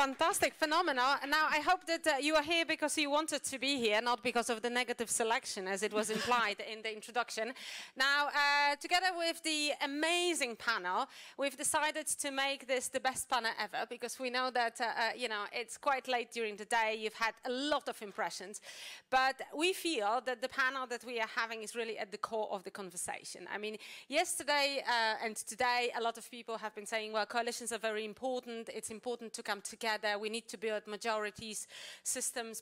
Fantastic, phenomenal. And now I hope that you are here because you wanted to be here, not because of the negative selection, as it was implied in the introduction. Now, together with the amazing panel, we've decided to make this the best panel ever, because we know that, you know, it's quite late during the day, you've had a lot of impressions, but we feel that the panel that we are having is really at the core of the conversation. I mean, yesterday and today, a lot of people have been saying, well, coalitions are very important, it's important to come together, we need to build majorities,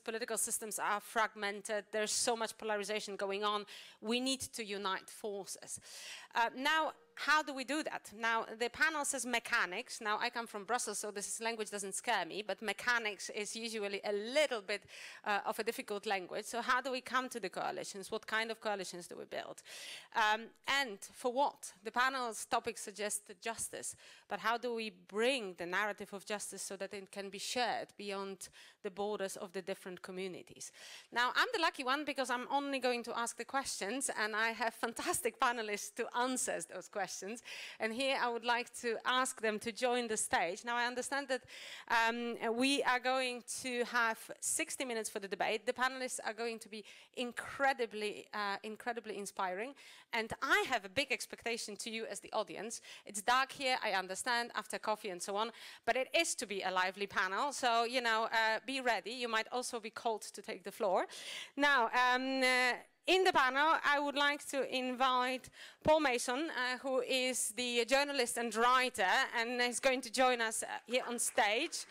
political systems are fragmented, there's so much polarization going on, we need to unite forces. Now, how do we do that? Now, the panel says mechanics. Now, I come from Brussels, so this language doesn't scare me, but mechanics is usually a little bit of a difficult language. So how do we come to the coalitions? What kind of coalitions do we build? And for what? The panel's topic suggests justice, but how do we bring the narrative of justice so that it can be shared beyond the borders of the different communities? Now, I'm the lucky one because I'm only going to ask the questions, and I have fantastic panelists to answer those questions. And here I would like to ask them to join the stage. Now, I understand that we are going to have 60 minutes for the debate. The panelists are going to be incredibly inspiring. And I have a big expectation to you as the audience. It's dark here, I understand, after coffee and so on, but it is to be a lively panel. So, you know, be ready. You might also be called to take the floor. Now, in the panel, I would like to invite Paul Mason, who is the journalist and writer, and is going to join us here on stage.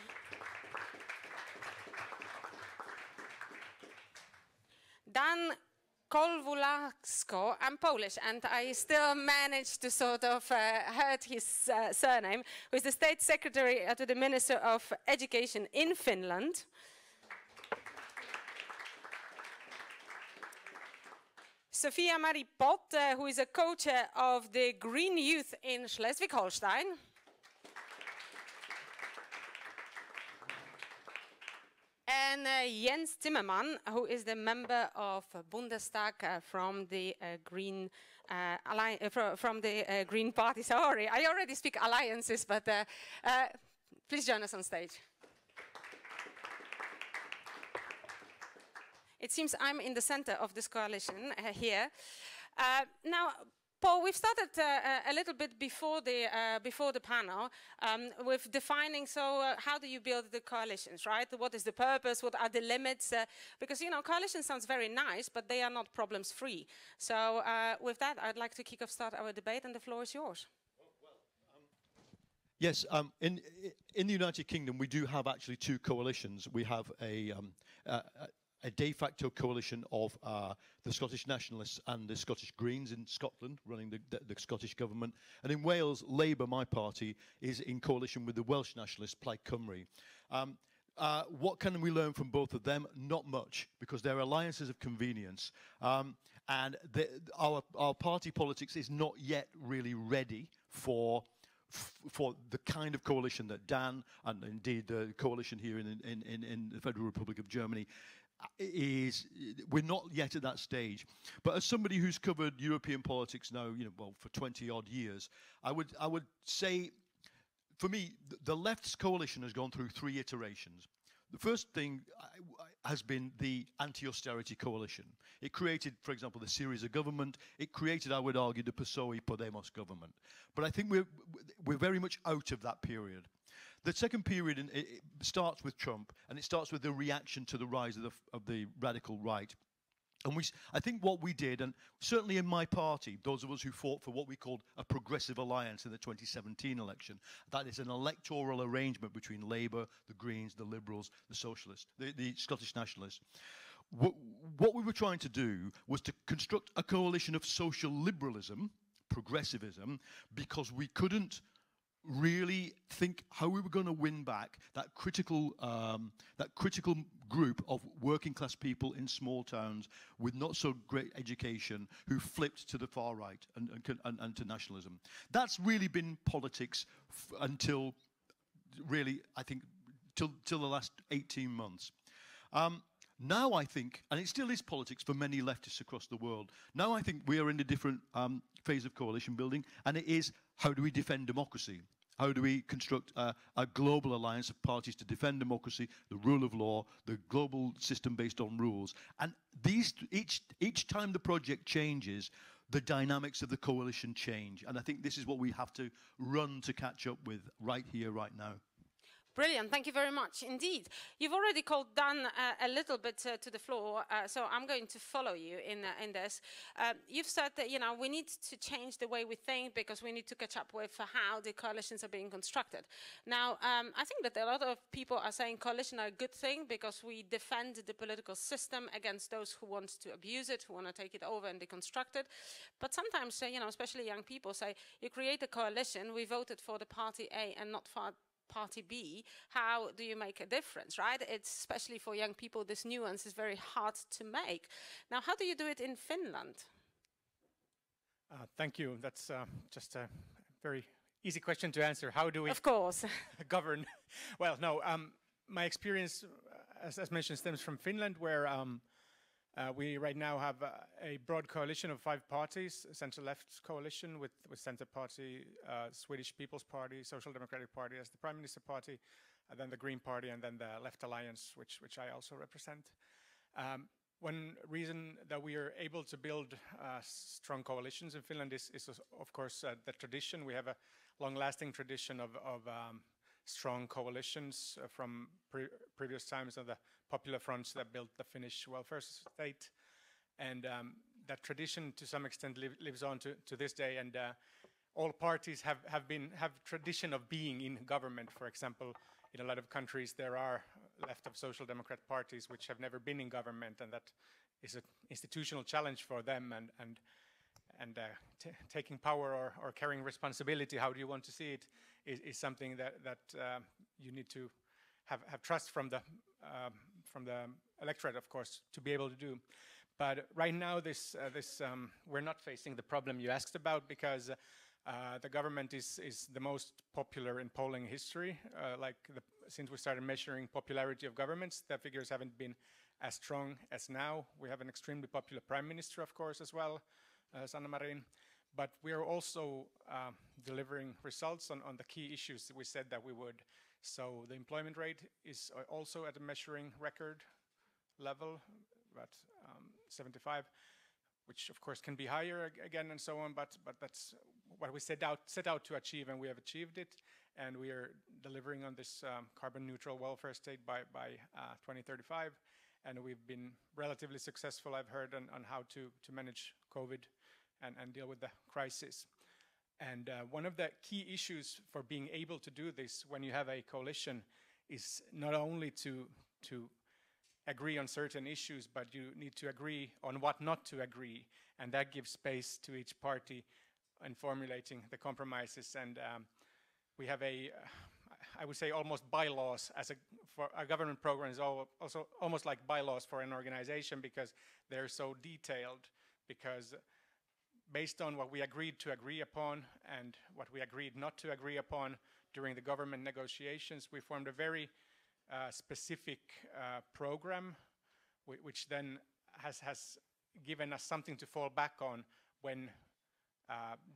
Dan Kolwulasko, I'm Polish, and I still managed to sort of hurt his surname, who is the State Secretary to the Minister of Education in Finland. Sophia Marie Pot, who is a co-chair of the Green Youth in Schleswig-Holstein. And Jens Timmermann, who is the member of Bundestag from the Green Green Party. Sorry, I already speak alliances, but please join us on stage. It seems I'm in the center of this coalition here. Now, Paul, we've started a little bit before the panel with defining, so how do you build the coalitions, right? What is the purpose? What are the limits? Because, you know, coalition sounds very nice, but they are not problems-free. So with that, I'd like to start our debate, and the floor is yours. Yes, in the United Kingdom, we do have actually two coalitions. We have a de facto coalition of the Scottish Nationalists and the Scottish Greens in Scotland, running the Scottish government. And in Wales, Labour, my party, is in coalition with the Welsh Nationalists, Plaid Cymru. What can we learn from both of them? Not much, because they're alliances of convenience. And our party politics is not yet really ready for the kind of coalition that Dan, and indeed the coalition here in the Federal Republic of Germany, we're not yet at that stage. But as somebody who's covered European politics now, you know, well, for 20 odd years, I would say, for me, the left's coalition has gone through 3 iterations. The first thing has been the anti-austerity coalition. It created, for example, the Syriza government. It created, I would argue, the PSOE Podemos government. But I think we're very much out of that period. The second period it starts with Trump, and it starts with the reaction to the rise of the radical right. And I think what we did, and certainly in my party, those of us who fought for what we called a progressive alliance in the 2017 election, that is an electoral arrangement between Labour, the Greens, the Liberals, the Socialists, the Scottish Nationalists. What we were trying to do was to construct a coalition of social liberalism, progressivism, because we couldn't really think how we were going to win back that critical group of working class people in small towns with not so great education who flipped to the far right and to nationalism. That's really been politics until really, I think, till the last 18 months. Now I think, and it still is politics for many leftists across the world, now I think we are in a different phase of coalition building, and it is, how do we defend democracy? How do we construct a global alliance of parties to defend democracy, the rule of law, the global system based on rules? And these, each time the project changes, the dynamics of the coalition change. And I think this is what we have to run to catch up with right here, right now. Brilliant, thank you very much indeed. You've already called Dan a little bit to the floor, so I'm going to follow you in this. You've said that, you know, we need to change the way we think because we need to catch up with how the coalitions are being constructed. Now, I think that a lot of people are saying coalitions are a good thing because we defend the political system against those who want to abuse it, who want to take it over and deconstruct it. But sometimes, you know, especially young people say, you create a coalition, we voted for the party A and not for party B, how do you make a difference, right? It's especially for young people, this nuance is very hard to make. Now, how do you do it in Finland? Thank you. That's just a very easy question to answer. How do we of course govern? Well, no, my experience, as mentioned, stems from Finland, where we right now have a broad coalition of 5 parties, a center-left coalition with Center Party, Swedish People's Party, Social Democratic Party as the Prime Minister Party, and then the Green Party, and then the Left Alliance, which I also represent. One reason that we are able to build strong coalitions in Finland is of course, the tradition. We have a long-lasting tradition of strong coalitions from previous times of the popular fronts that built the Finnish welfare state. And that tradition to some extent lives on to this day, and all parties have tradition of being in government. For example, in a lot of countries there are left of social democrat parties which have never been in government, and that is an institutional challenge for them, and taking power or carrying responsibility, how do you want to see it, is something that you need to have trust from the electorate, of course, to be able to do. But right now, we're not facing the problem you asked about, because the government is the most popular in polling history. Since we started measuring popularity of governments, the figures haven't been as strong as now. We have an extremely popular prime minister, of course, as well, Sanna Marin. But we are also delivering results on the key issues that we said that we would. So the employment rate is also at a measuring record level, about 75, which of course can be higher again and so on, but that's what we set out to achieve, and we have achieved it. And we are delivering on this carbon neutral welfare state by 2035. And we've been relatively successful, I've heard, on how to manage COVID and deal with the crisis. And one of the key issues for being able to do this when you have a coalition is not only to agree on certain issues, but you need to agree on what not to agree. And that gives space to each party in formulating the compromises. And we have I would say almost bylaws for a government program is also almost like bylaws for an organization, because they're so detailed, because based on what we agreed to agree upon and what we agreed not to agree upon during the government negotiations, we formed a very specific program, which then has given us something to fall back on when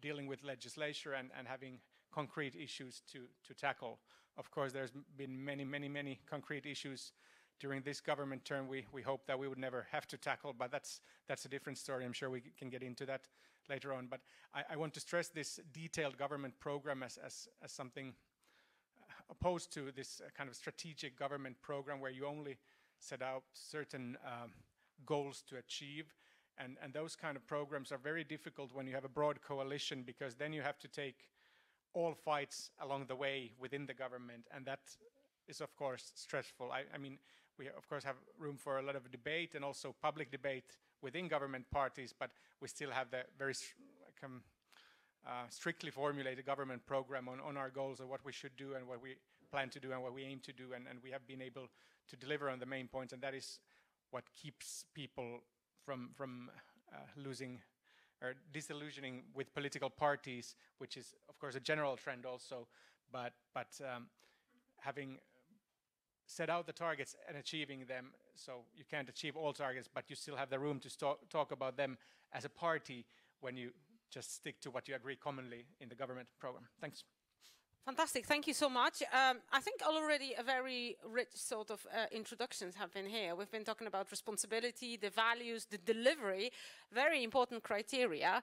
dealing with legislature and having concrete issues to tackle. Of course, there's been many concrete issues during this government term we hope that we would never have to tackle, but that's a different story. I'm sure we can get into that later on. But I want to stress this detailed government program as something opposed to this kind of strategic government program where you only set out certain goals to achieve. And those kind of programs are very difficult when you have a broad coalition, because then you have to take all fights along the way within the government, and that is of course stressful. I mean, we of course have room for a lot of debate and also public debate within government parties, but we still have the very strictly formulated government program on our goals of what we should do and what we plan to do and what we aim to do, and we have been able to deliver on the main points, and that is what keeps people from losing or disillusioning with political parties, which is of course a general trend also, but having set out the targets and achieving them, so you can't achieve all targets, but you still have the room to talk about them as a party when you just stick to what you agree commonly in the government program. Thanks. Fantastic, thank you so much. I think already a very rich sort of introductions have been here. We've been talking about responsibility, the values, the delivery, very important criteria.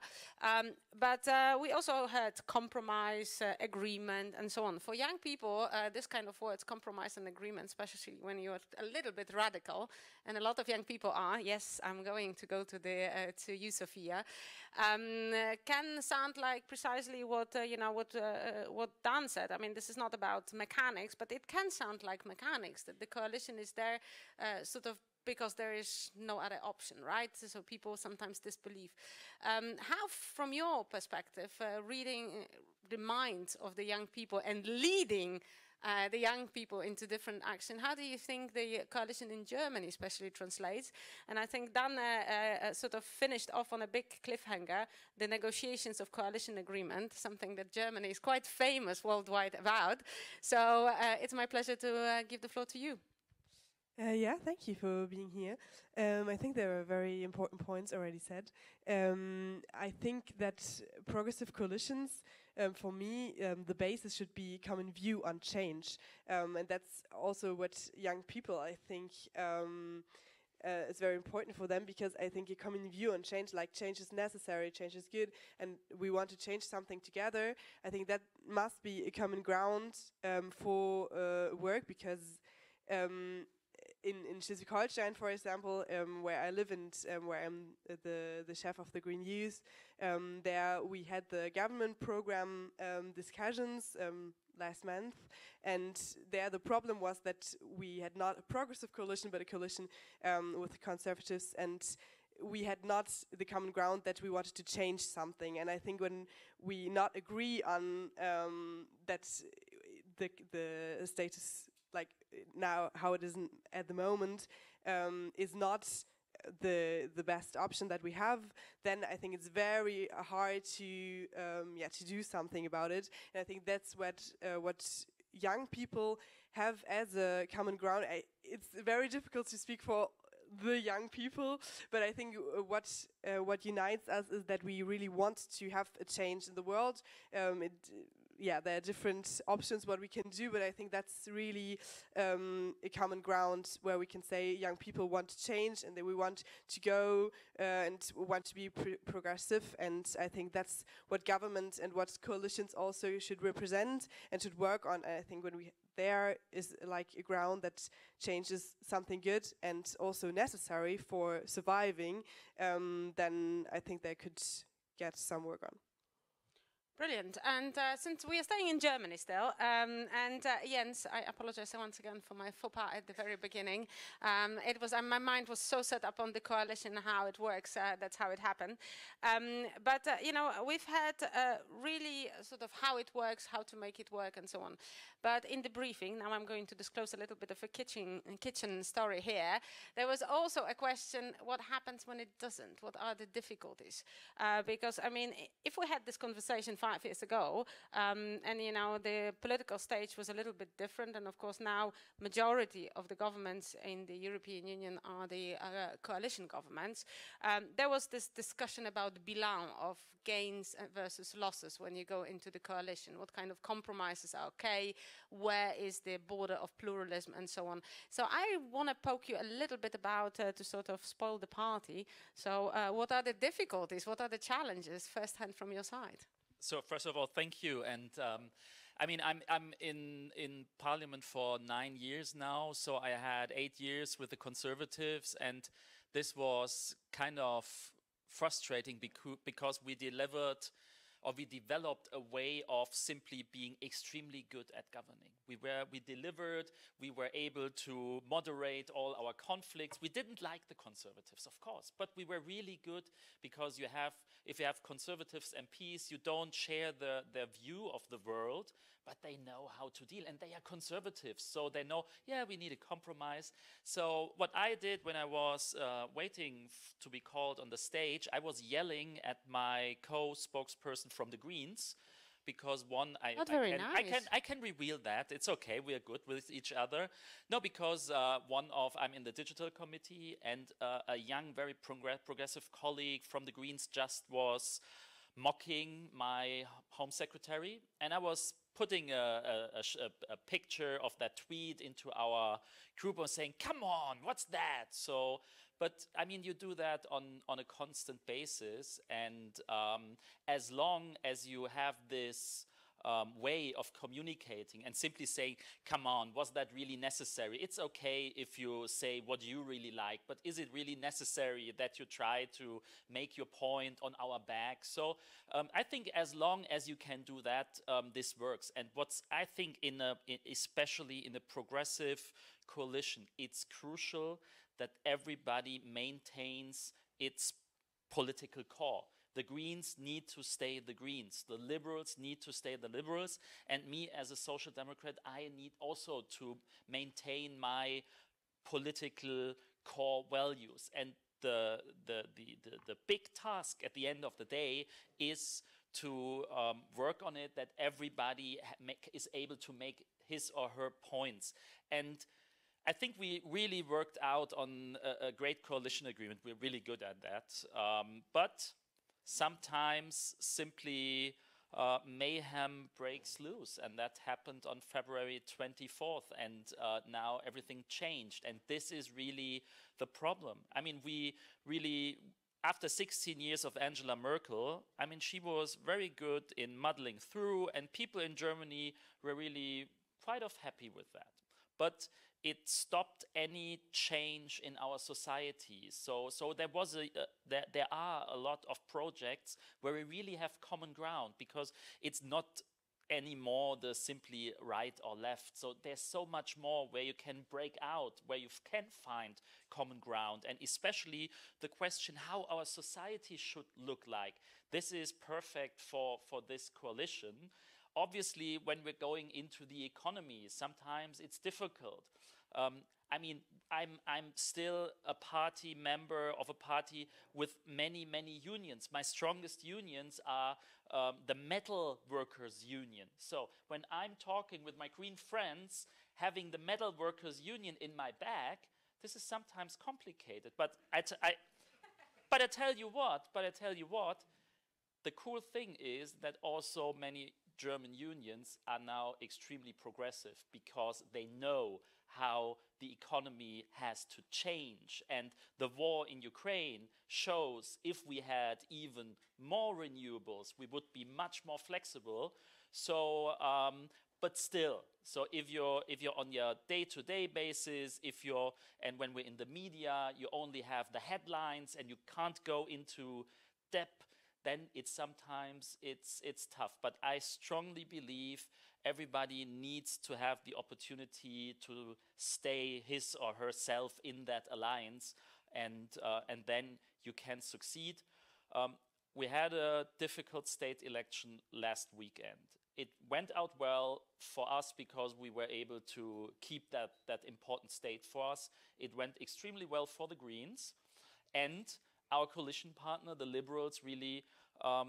But we also had compromise, agreement, and so on. For young people, this kind of words, compromise and agreement, especially when you're a little bit radical, and a lot of young people are, yes, I'm going to go to you, Sophia, can sound like precisely what, what Dan said. I mean, this is not about mechanics, but it can sound like mechanics, that the coalition is there sort of because there is no other option, right? So people sometimes disbelieve. How, from your perspective, reading the minds of the young people and leading the young people into different action, how do you think the coalition in Germany especially translates? And I think Dan sort of finished off on a big cliffhanger, the negotiations of coalition agreement, something that Germany is quite famous worldwide about. So it's my pleasure to give the floor to you. Yeah, thank you for being here. I think there are very important points already said. I think that progressive coalitions, for me, the basis should be common view on change. And that's also what young people, I think, is very important for them, because I think a common view on change, like change is necessary, change is good, and we want to change something together. I think that must be a common ground for work, because in Schleswig-Holstein, for example, where I live and where I'm the chef of the Green Youth, there we had the government program discussions last month, and there the problem was that we had not a progressive coalition, but a coalition with the conservatives, and we had not the common ground that we wanted to change something. And I think when we not agree on that the status, like now how it is at the moment, is not the best option that we have, then I think it's very hard to do something about it. And I think that's what young people have as a common ground. It's very difficult to speak for the young people, but I think what unites us is that we really want to have a change in the world. There are different options what we can do, but I think that's really a common ground where we can say young people want to change and that we want to go and want to be progressive. And I think that's what government and what coalitions also should represent and should work on. And I think when there is like a ground that changes something good and also necessary for surviving, then I think they could get some work on. Brilliant. And since we are staying in Germany still, Jens, I apologize once again for my faux pas at the very beginning. It was my mind was so set up on the coalition, how it works. That's how it happened. But we've had really sort of how it works, how to make it work, and so on. But in the briefing, now I'm going to disclose a little bit of a kitchen story here. There was also a question: what happens when it doesn't? What are the difficulties? Because I mean, if we had this conversation 5 years ago, and the political stage was a little bit different, and of course now majority of the governments in the European Union are the coalition governments. There was this discussion about the bilan of gains versus losses when you go into the coalition. What kind of compromises are okay? Where is the border of pluralism and so on? So I want to poke you a little bit about to sort of spoil the party. So what are the difficulties? What are the challenges? First hand from your side. So first of all, thank you. And I mean, I'm in Parliament for 9 years now. So I had 8 years with the Conservatives, and this was kind of frustrating because we developed a way of simply being extremely good at governing. We delivered, we were able to moderate all our conflicts. We didn't like the Conservatives, of course, but we were really good because if you have Conservatives MPs, you don't share their view of the world, but they know how to deal, and they are Conservatives, so they know, yeah, we need a compromise. So what I did when I was waiting to be called on the stage, I was yelling at my co-spokesperson from the Greens, because I can reveal that. It's okay, we are good with each other. No, because I'm in the digital committee, and a young, very progressive colleague from the Greens just was mocking my home secretary, and I was putting a picture of that tweet into our group and saying, come on, what's that? So, but I mean, you do that on a constant basis. And as long as you have this way of communicating and simply saying, come on, was that really necessary? It's okay if you say what you really like, but is it really necessary that you try to make your point on our back? So I think as long as you can do that, this works. And what's, I think, especially in a progressive coalition, it's crucial that everybody maintains its political core. The Greens need to stay the Greens. The Liberals need to stay the Liberals. And me as a Social Democrat, I need also to maintain my political core values. And the big task at the end of the day is to work on it, that everybody is able to make his or her points. And I think we really worked out on a great coalition agreement. We're really good at that. But sometimes simply mayhem breaks loose, and that happened on February 24th, and now everything changed, and this is really the problem. I mean, we really, after 16 years of Angela Merkel, I mean, she was very good in muddling through, and people in Germany were really quite happy with that. But it stopped any change in our society. So there was there are a lot of projects where we really have common ground, because it's not anymore the simply right or left. So there's so much more where you can break out, where you can find common ground, and especially the question how our society should look like. This is perfect for this coalition. Obviously, when we're going into the economy, sometimes it's difficult. I mean, I'm still a party member of a party with many unions. My strongest unions are the metal workers union. So when I'm talking with my green friends, having the metal workers union in my back, this is sometimes complicated. But I tell you what, the cool thing is that also many German unions are now extremely progressive, because they know how the economy has to change. And the war in Ukraine shows if we had even more renewables, we would be much more flexible. So, but still, so if you're on your day-to-day basis, and when we're in the media, you only have the headlines and you can't go into depth, then sometimes it's tough. But I strongly believe everybody needs to have the opportunity to stay his or herself in that alliance, and then you can succeed. We had a difficult state election last weekend. It went out well for us because we were able to keep that important state for us. It went extremely well for the Greens, and our coalition partner, the Liberals, really,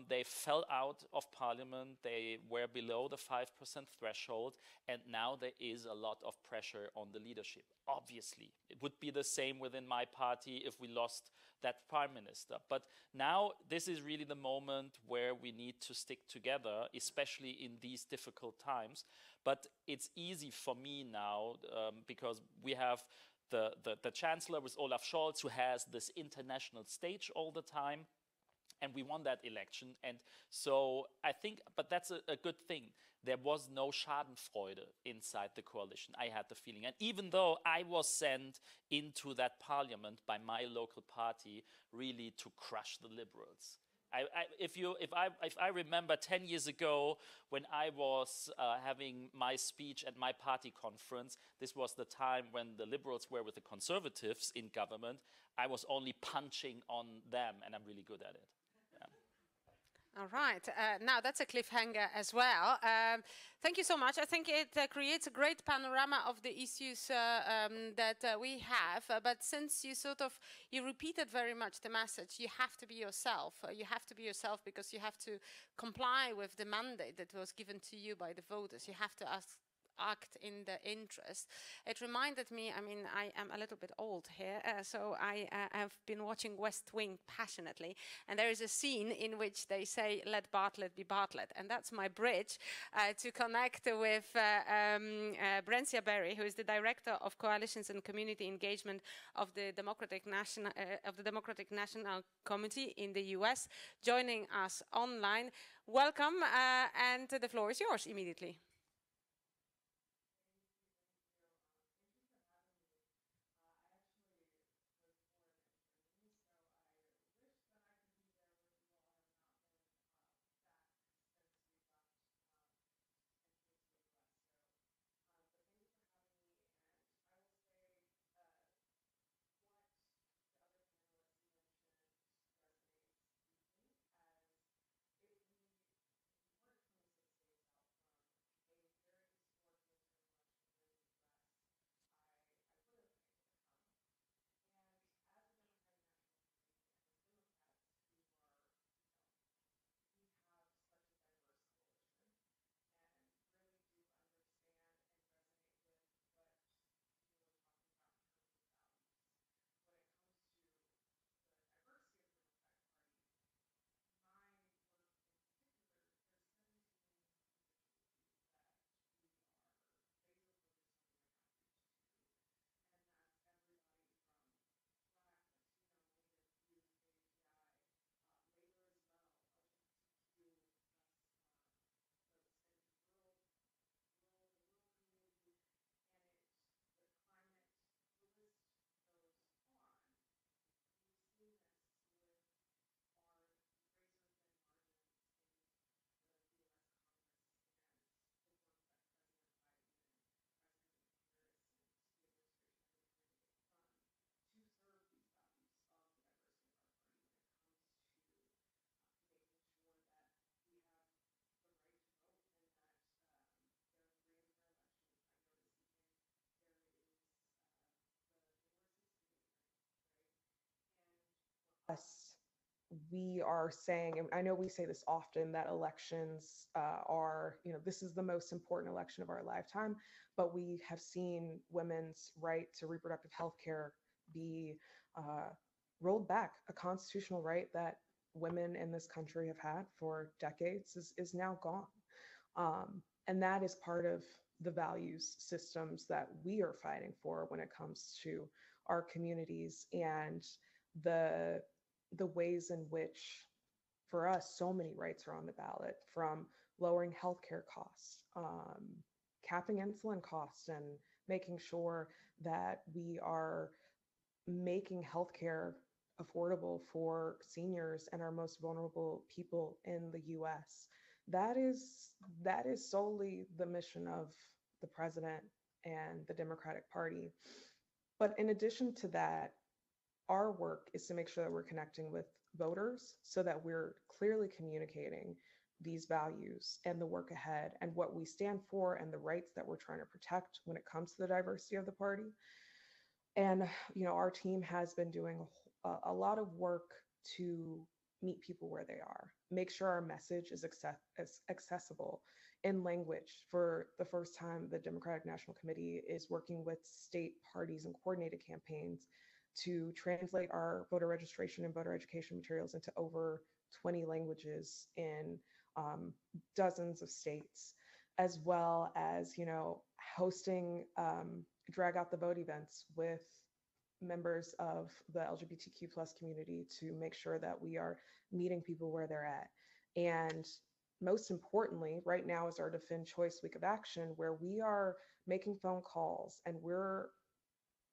they fell out of parliament. They were below the 5% threshold, and now there is a lot of pressure on the leadership. Obviously, it would be the same within my party if we lost that prime minister. But now this is really the moment where we need to stick together, especially in these difficult times. But it's easy for me now because we have the chancellor with Olaf Scholz, who has this international stage all the time, and we won that election. And so I think, but that's a good thing. There was no Schadenfreude inside the coalition, I had the feeling. And even though I was sent into that parliament by my local party really to crush the Liberals. If I remember 10 years ago when I was having my speech at my party conference, this was the time when the Liberals were with the Conservatives in government. I was only punching on them, and I'm really good at it. All right. Now that's a cliffhanger as well. Thank you so much. I think it creates a great panorama of the issues that we have. But since you repeated very much the message, you have to be yourself. You have to be yourself because you have to comply with the mandate that was given to you by the voters. You have to act in the interest. It reminded me, I mean, I am a little bit old here, so I have been watching West Wing passionately, and there is a scene in which they say, let Bartlett be Bartlett, and that's my bridge to connect with Brencia Berry, who is the Director of Coalitions and Community Engagement of the Democratic National Committee in the US, joining us online. Welcome, and the floor is yours immediately. Us, we are saying, and I know we say this often, that elections are, this is the most important election of our lifetime, but we have seen women's right to reproductive health care be rolled back. A constitutional right that women in this country have had for decades is now gone. And that is part of the values systems that we are fighting for when it comes to our communities, and the ways in which, for us, so many rights are on the ballot, from lowering healthcare costs, capping insulin costs, and making sure that we are making healthcare affordable for seniors and our most vulnerable people in the US. That is solely the mission of the president and the Democratic Party. But in addition to that, our work is to make sure that we're connecting with voters so that we're clearly communicating these values and the work ahead and what we stand for and the rights that we're trying to protect when it comes to the diversity of the party. And, our team has been doing a lot of work to meet people where they are, make sure our message is accessible in language. For the first time, the Democratic National Committee is working with state parties and coordinated campaigns to translate our voter registration and voter education materials into over 20 languages in dozens of states, as well as, hosting drag out the vote events with members of the LGBTQ plus community to make sure that we are meeting people where they're at. And most importantly, right now is our Defend Choice Week of Action, where we are making phone calls and we're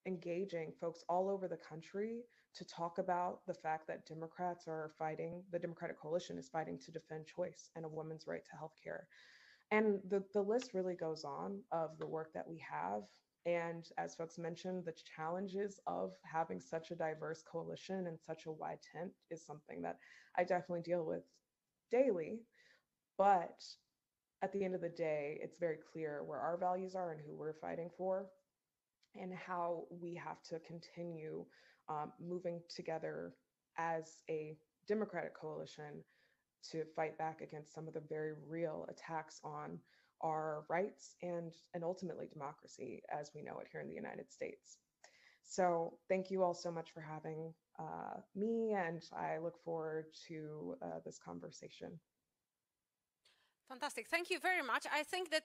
engaging folks all over the country to talk about the fact that Democrats are fighting, the Democratic Coalition is fighting to defend choice and a woman's right to healthcare. And the list really goes on of the work that we have. And as folks mentioned, the challenges of having such a diverse coalition and such a wide tent is something that I definitely deal with daily. But at the end of the day, it's very clear where our values are and who we're fighting for, and how we have to continue moving together as a Democratic coalition to fight back against some of the very real attacks on our rights and ultimately democracy as we know it here in the United States. So thank you all so much for having me, and I look forward to this conversation. Fantastic. Thank you very much. I think that,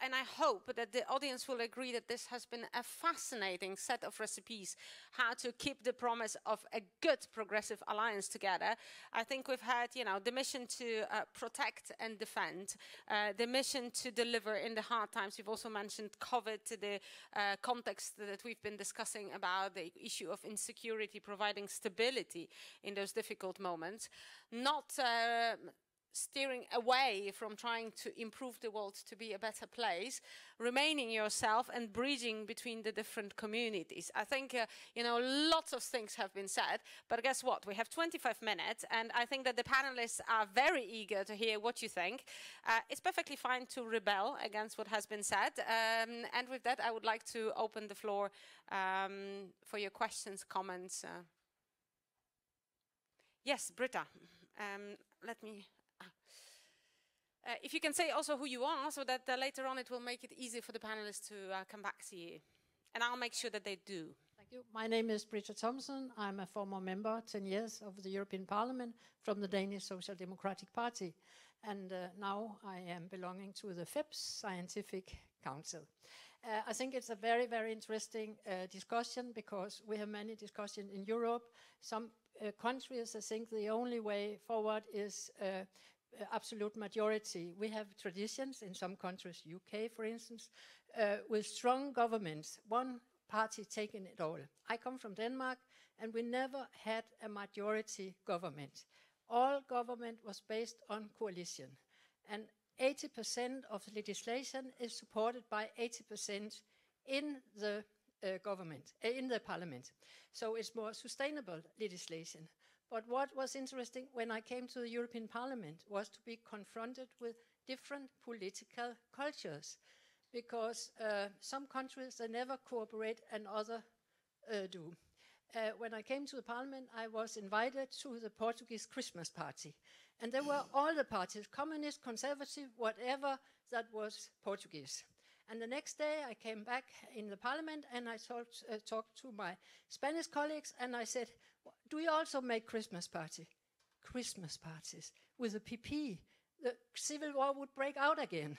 and I hope that the audience will agree that this has been a fascinating set of recipes, how to keep the promise of a good progressive alliance together. I think we've had, the mission to protect and defend, the mission to deliver in the hard times. We've also mentioned COVID, the context that we've been discussing about the issue of insecurity, providing stability in those difficult moments, not steering away from trying to improve the world to be a better place, remaining yourself and bridging between the different communities. I think, lots of things have been said, but guess what? We have 25 minutes, and I think that the panelists are very eager to hear what you think. It's perfectly fine to rebel against what has been said, and with that, I would like to open the floor for your questions, comments. Yes, Britta, let me... if you can say also who you are, so that later on it will make it easy for the panelists to come back to you. And I'll make sure that they do. Thank you. My name is Britta Thomsen. I'm a former member, 10 years, of the European Parliament from the Danish Social Democratic Party. And now I am belonging to the FEPS Scientific Council. I think it's a very, very interesting discussion, because we have many discussions in Europe. Some countries, I think the only way forward is absolute majority. We have traditions in some countries, UK for instance, with strong governments, one party taking it all. I come from Denmark, and we never had a majority government. All government was based on coalition, and 80% of legislation is supported by 80% in the government, in the parliament. So it's more sustainable legislation. But what was interesting when I came to the European Parliament was to be confronted with different political cultures, because some countries, they never cooperate and others do. When I came to the Parliament, I was invited to the Portuguese Christmas party. And there were all the parties, communist, conservative, whatever, that was Portuguese. And the next day I came back in the Parliament, and I talked to my Spanish colleagues, and I said, do you also make Christmas party? Christmas parties with the PP. The civil war would break out again.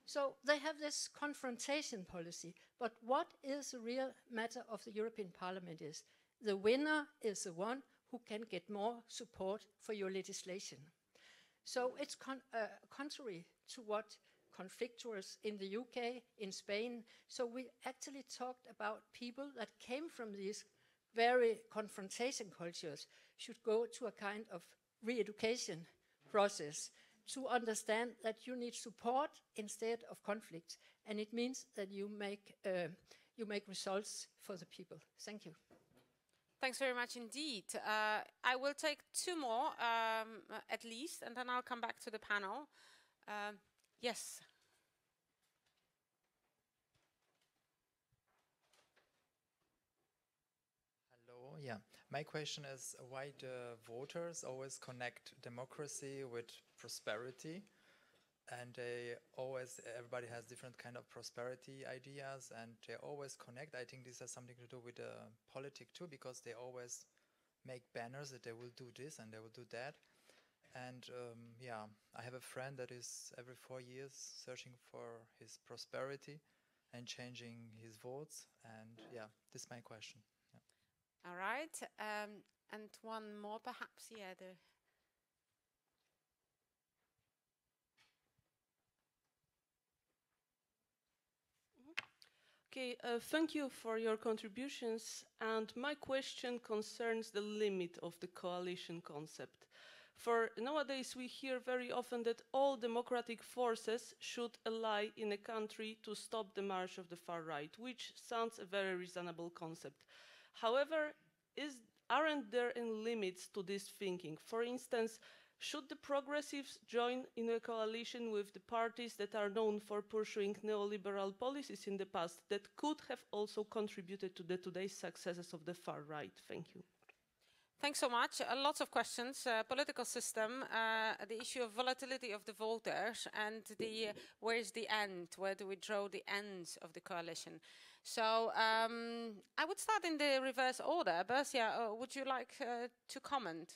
So they have this confrontation policy. But what is the real matter of the European Parliament is the winner is the one who can get more support for your legislation. So it's contrary to what conflictuals in the UK, in Spain. So we actually talked about people that came from these very confrontation cultures should go to a kind of re-education process to understand that you need support instead of conflict, and it means that you make results for the people. Thank you. Thanks very much indeed. I will take two more at least, and then I'll come back to the panel. Yes. Yeah, my question is, why do voters always connect democracy with prosperity? And everybody has different kind of prosperity ideas, and they always connect. I think this has something to do with politics too, because they always make banners that they will do this and they will do that. And yeah, I have a friend that is every 4 years searching for his prosperity and changing his votes. And yeah, this is my question. Yeah. All right, and one more perhaps, yeah. Okay, thank you for your contributions, and my question concerns the limit of the coalition concept. For nowadays we hear very often that all democratic forces should ally in a country to stop the march of the far right, which sounds a very reasonable concept. However, aren't there any limits to this thinking? For instance, should the progressives join in a coalition with the parties that are known for pursuing neoliberal policies in the past that could have also contributed to today's successes of the far right? Thank you. Thanks so much. Lots of questions. Political system, the issue of volatility of the voters, and the where is the end? Where do we draw the ends of the coalition? So I would start in the reverse order. Bercia, would you like to comment?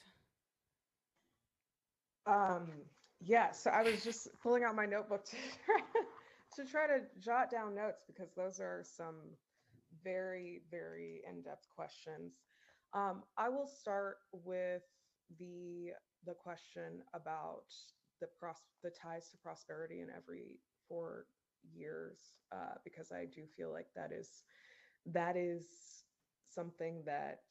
Yeah, so I was just pulling out my notebook to try to jot down notes, because those are some very, very in-depth questions. I will start with the question about the ties to prosperity in every 4 years, because I do feel like that is something that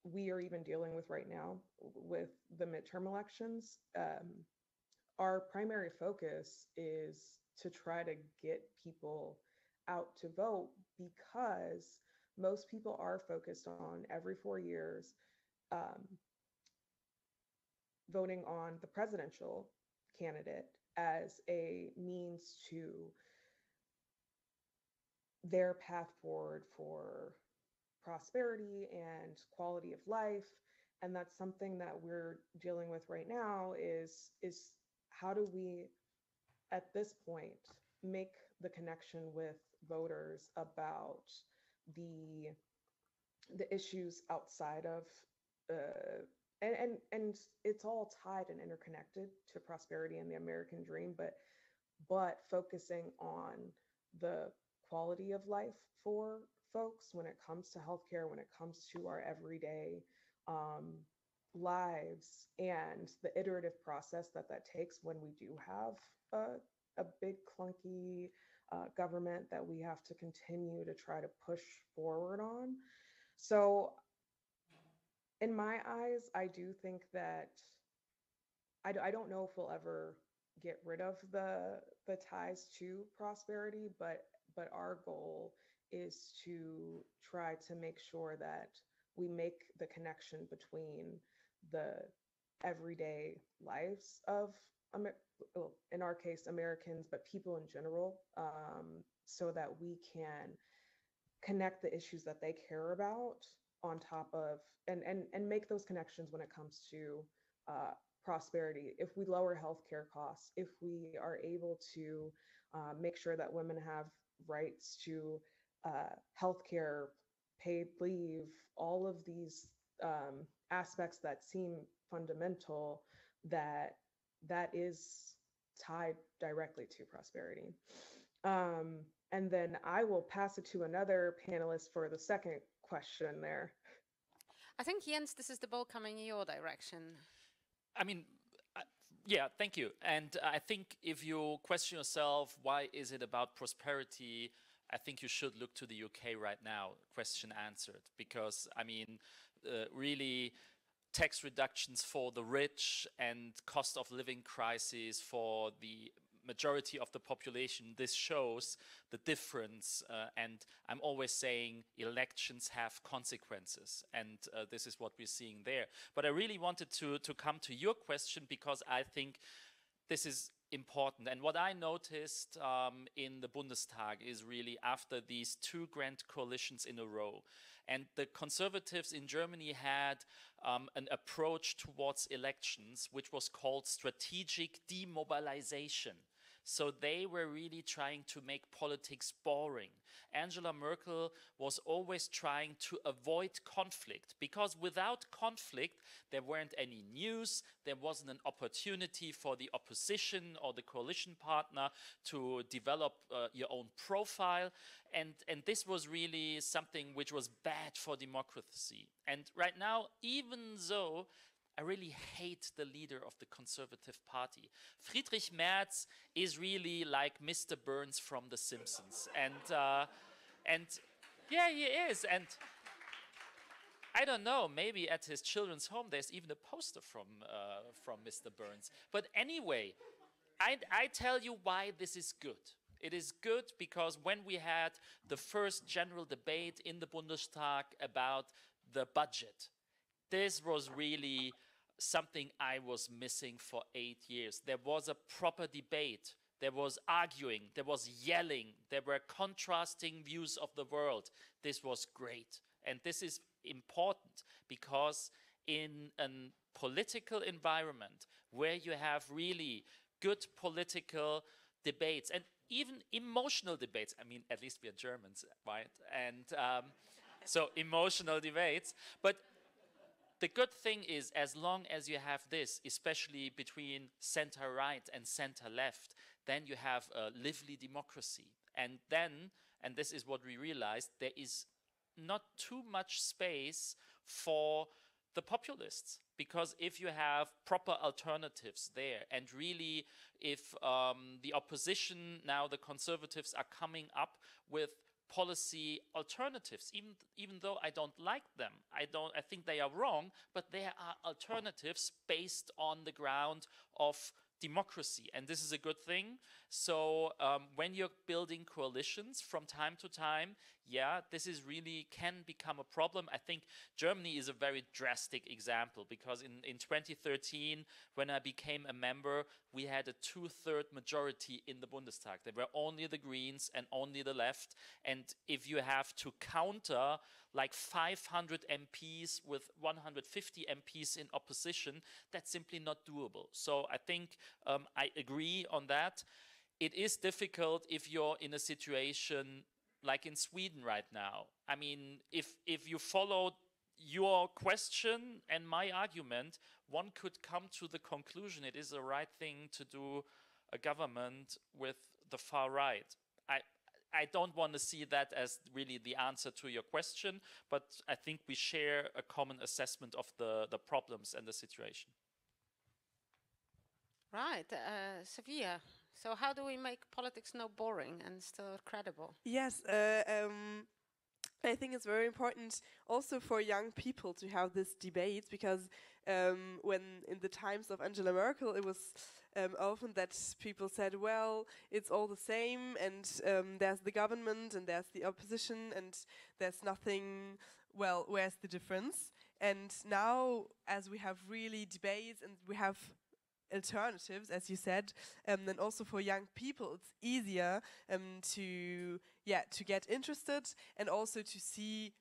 we are even dealing with right now with the midterm elections. Our primary focus is to try to get people out to vote, because most people are focused on every 4 years voting on the presidential candidate as a means to their path forward for prosperity and quality of life. And that's something that we're dealing with right now is how do we, at this point, make the connection with voters about the issues outside of and it's all tied and interconnected to prosperity and the American dream, but focusing on the quality of life for folks when it comes to healthcare, when it comes to our everyday lives, and the iterative process that takes when we do have a big clunky government that we have to continue to try to push forward on. So in my eyes, I do think that I don't know if we'll ever get rid of the ties to prosperity, but our goal is to try to make sure that we make the connection between the everyday lives of, in our case, Americans, but people in general, so that we can connect the issues that they care about on top of, and make those connections when it comes to prosperity. If we lower healthcare costs, if we are able to make sure that women have rights to healthcare, paid leave, all of these aspects that seem fundamental, that is tied directly to prosperity. And then I will pass it to another panelist for the second question there. I think, Jens, this is the ball coming in your direction. I mean, yeah, thank you. And I think if you question yourself, why is it about prosperity? I think you should look to the UK right now, question answered. Because, I mean, really, tax reductions for the rich and cost of living crisis for the majority of the population, this shows the difference. And I'm always saying elections have consequences. And this is what we're seeing there. But I really wanted to come to your question, because I think this is important. And what I noticed in the Bundestag is really after these two grand coalitions in a row, and the conservatives in Germany had an approach towards elections which was called strategic demobilization. So they were really trying to make politics boring. Angela Merkel was always trying to avoid conflict, because without conflict, there weren't any news, there wasn't an opportunity for the opposition or the coalition partner to develop your own profile. And this was really something which was bad for democracy. And right now, even though I really hate the leader of the Conservative Party, Friedrich Merz is really like Mr. Burns from The Simpsons. And yeah, he is. And I don't know, maybe at his children's home, there's even a poster from Mr. Burns. But anyway, I tell you why this is good. It is good because when we had the first general debate in the Bundestag about the budget, this was really something I was missing for 8 years. There was a proper debate. There was arguing. There was yelling. There were contrasting views of the world. This was great. And this is important because in a political environment where you have really good political debates and even emotional debates. I mean, at least we are Germans, right? And so emotional debates. But the good thing is, as long as you have this, especially between center-right and center-left, then you have a lively democracy. And then, and this is what we realized, there is not too much space for the populists. Because if you have proper alternatives there, and really if the opposition, now the conservatives, are coming up with policy alternatives, even though I don't like them, I think they are wrong, but there are alternatives based on the ground of democracy, and this is a good thing. So when you're building coalitions from time to time, yeah, this is really can become a problem. I think Germany is a very drastic example, because in 2013, when I became a member, we had a 2/3 majority in the Bundestag. There were only the Greens and only the left, and if you have to counter like 500 MPs with 150 MPs in opposition, that's simply not doable. So I think I agree on that. It is difficult if you're in a situation like in Sweden right now. I mean, if you follow your question and my argument, one could come to the conclusion it is the right thing to do a government with the far right. I don't want to see that as really the answer to your question, but I think we share a common assessment of the problems and the situation. Right, Sophia. So how do we make politics no boring and still credible? Yes, I think it's very important also for young people to have this debate, because when in the times of Angela Merkel, it was often that people said, well, it's all the same, and there's the government and there's the opposition and there's nothing, well, where's the difference? And now, as we have really debates and we have alternatives, as you said, then also for young people it's easier to get interested and also to see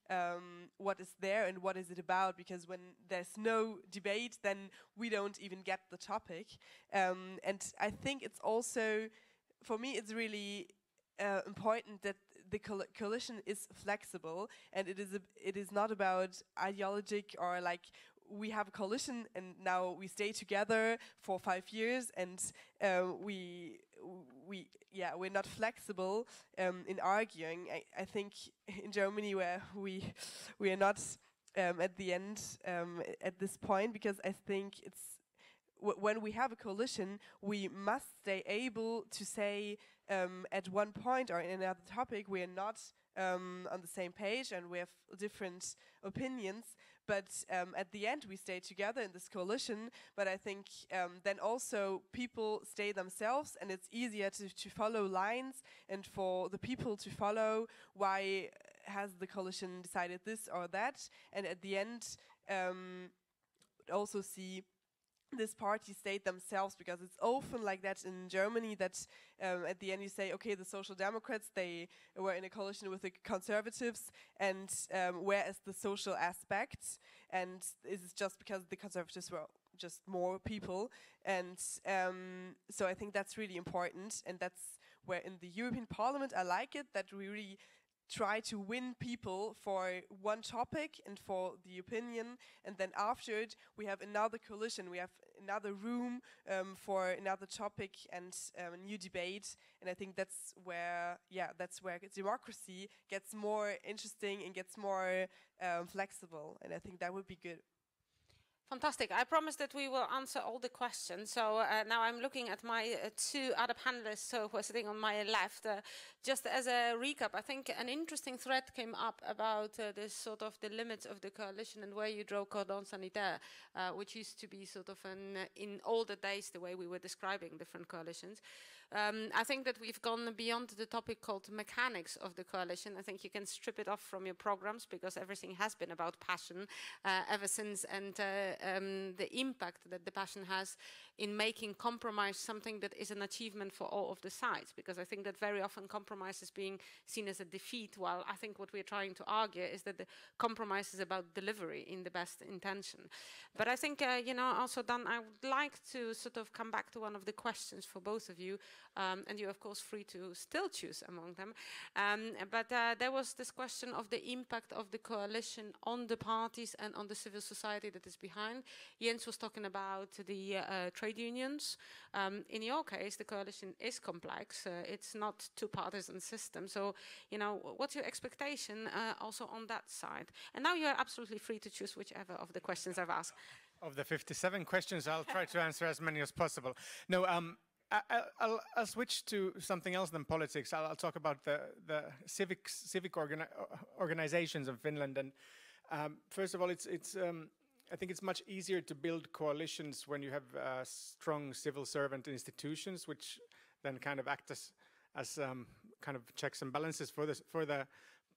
what is there and what is it about, because when there's no debate, then we don't even get the topic. And I think it's also, for me, it's really important that the coalition is flexible, and it is not about ideologic or like we have a coalition and now we stay together for 5 years and we're not flexible in arguing. I think in Germany where we are not at the end at this point, because I think it's when we have a coalition, we must stay able to say at one point or in another topic we are not on the same page and we have different opinions, but at the end we stay together in this coalition. But I think then also people stay themselves, and it's easier to follow lines and for the people to follow why has the coalition decided this or that, and at the end also see this party state themselves, because it's often like that in Germany that at the end you say, okay, the Social Democrats, they were in a coalition with the Conservatives, and where is the social aspect? And is it just because the Conservatives were just more people? And so I think that's really important, and that's where in the European Parliament I like it, that we really try to win people for one topic and for the opinion, and then after it we have another coalition, we have another room for another topic and a new debate. And I think that's where democracy gets more interesting and gets more flexible, and I think that would be good. Fantastic. I promised that we will answer all the questions. So now I'm looking at my two other panelists who are sitting on my left. Just as a recap, I think an interesting thread came up about this sort of the limits of the coalition and where you draw cordon sanitaire, which used to be sort of in older days the way we were describing different coalitions. I think that we've gone beyond the topic called mechanics of the coalition. I think you can strip it off from your programs because everything has been about passion ever since, and the impact that the passion has in making compromise something that is an achievement for all of the sides, because I think that very often compromise is being seen as a defeat, while I think what we're trying to argue is that the compromise is about delivery in the best intention. But I think, you know, also Dan, I would like to sort of come back to one of the questions for both of you, and you're of course free to still choose among them. But there was this question of the impact of the coalition on the parties and on the civil society that is behind. Jens was talking about the trade unions. In your case, the coalition is complex. It's not two-partisan system. So, you know, what's your expectation also on that side? And now you're absolutely free to choose whichever of the questions I've asked. Of the 57 questions, I'll try to answer as many as possible. No, I'll switch to something else than politics. I'll talk about the civic organizations of Finland. And first of all, I think it's much easier to build coalitions when you have strong civil servant institutions, which then kind of act as kind of checks and balances for the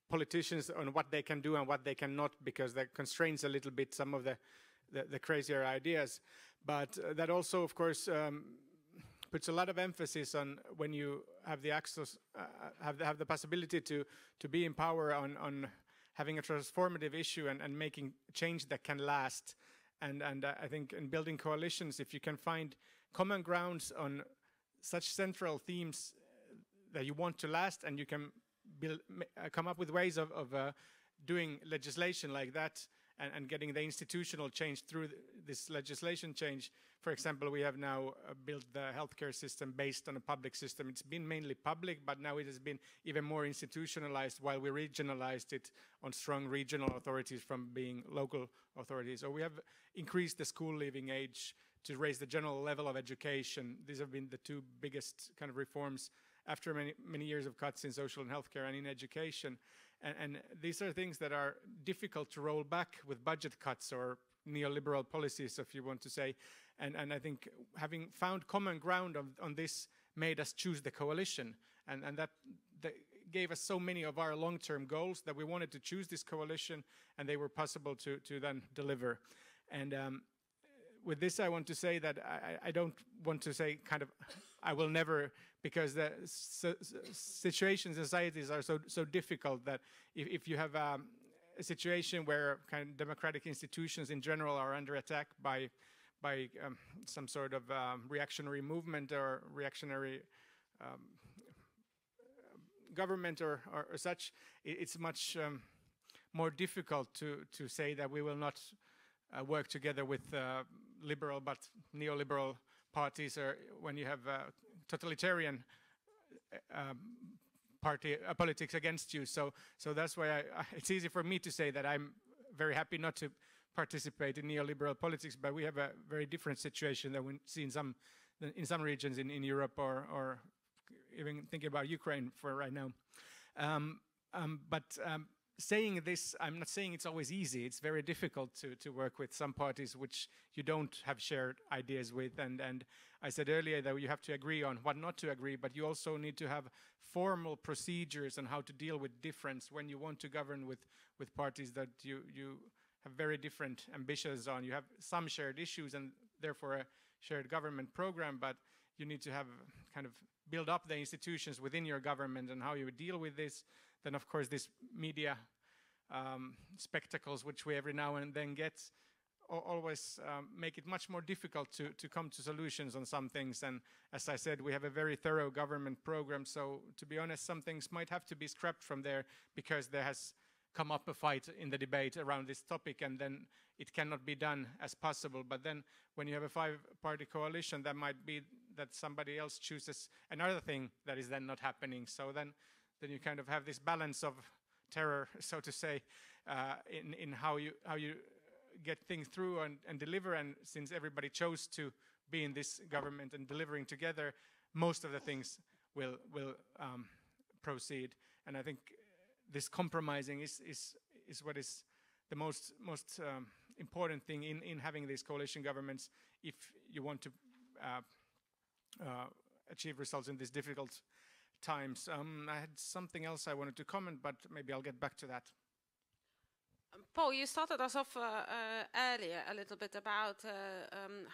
politicians on what they can do and what they cannot, because that constrains a little bit some of the crazier ideas. But that also, of course, puts a lot of emphasis on when you have the access, have the possibility to be in power on having a transformative issue and making change that can last. And I think in building coalitions, if you can find common grounds on such central themes that you want to last, and you can come up with ways of doing legislation like that, and getting the institutional change through this legislation change. For example, we have now built the healthcare system based on a public system. It's been mainly public, but now it has been even more institutionalized, while we regionalized it on strong regional authorities from being local authorities. So we have increased the school leaving age to raise the general level of education. These have been the two biggest kind of reforms after many years of cuts in social and healthcare and in education. And these are things that are difficult to roll back with budget cuts or neoliberal policies, if you want to say. And I think having found common ground on this made us choose the coalition. And that gave us so many of our long-term goals that we wanted to choose this coalition, and they were possible to then deliver. And with this, I want to say that I don't want to say kind of I will never, because the situations in societies are so difficult that if you have a situation where kind of democratic institutions in general are under attack by some sort of reactionary movement or reactionary government or such, it's much more difficult to say that we will not work together with liberal but neoliberal parties, or when you have totalitarian politics against you. So that's why it's easy for me to say that I'm very happy not to participate in neoliberal politics, but we have a very different situation that we see in some regions in Europe, or even thinking about Ukraine for right now. But saying this, I'm not saying it's always easy. It's very difficult to work with some parties which you don't have shared ideas with. And I said earlier that you have to agree on what not to agree, but you also need to have formal procedures on how to deal with difference when you want to govern with parties that you have very different ambitions on. You have some shared issues and therefore a shared government program, but you need to have kind of build up the institutions within your government and how you would deal with this. Then, of course, this media spectacles, which we every now and then get, always make it much more difficult to come to solutions on some things. And as I said, we have a very thorough government program. So, to be honest, some things might have to be scrapped from there because there has come up a fight in the debate around this topic, and then it cannot be done as possible. But then when you have a five-party coalition, that might be that somebody else chooses another thing that is then not happening. So then you kind of have this balance of terror, so to say, in how you get things through and deliver. And since everybody chose to be in this government and delivering together, most of the things will proceed. And I think this compromising is what is the most important thing in having these coalition governments, if you want to achieve results in these difficult times. I had something else I wanted to comment, but maybe I'll get back to that. Paul, you started us off earlier a little bit about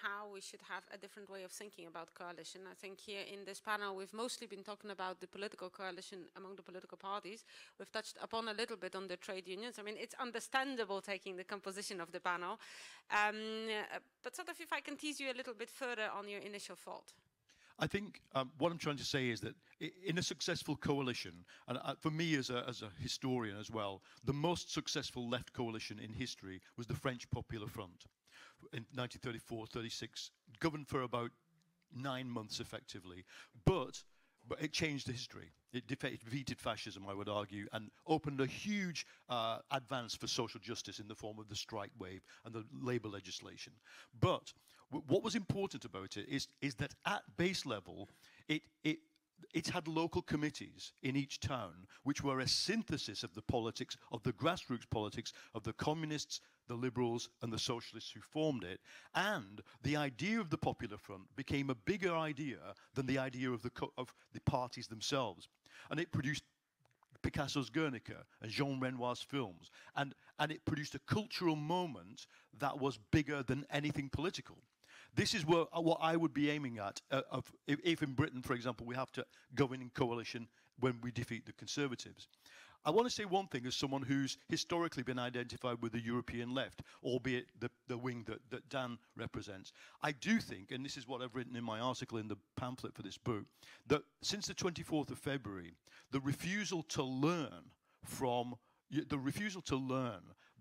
how we should have a different way of thinking about coalition. I think here in this panel we've mostly been talking about the political coalition among the political parties. We've touched upon a little bit on the trade unions. I mean, it's understandable taking the composition of the panel. But sort of if I can tease you a little bit further on your initial thought. I think what I'm trying to say is that in a successful coalition, and for me as a historian as well, the most successful left coalition in history was the French Popular Front in 1934-36, governed for about 9 months effectively, but it changed the history. It defeated fascism, I would argue, and opened a huge advance for social justice in the form of the strike wave and the labor legislation. But what was important about it is that at base level, it had local committees in each town, which were a synthesis of the politics, of the grassroots politics, of the communists, the liberals, and the socialists who formed it. And the idea of the Popular Front became a bigger idea than the idea of the parties themselves. And it produced Picasso's Guernica and Jean Renoir's films. And it produced a cultural moment that was bigger than anything political. This is what I would be aiming at if in Britain, for example, we have to govern in coalition when we defeat the Conservatives. I want to say one thing as someone who's historically been identified with the European left, albeit the wing that Dan represents. I do think, and this is what I've written in my article in the pamphlet for this book, that since the 24th of February, the refusal to learn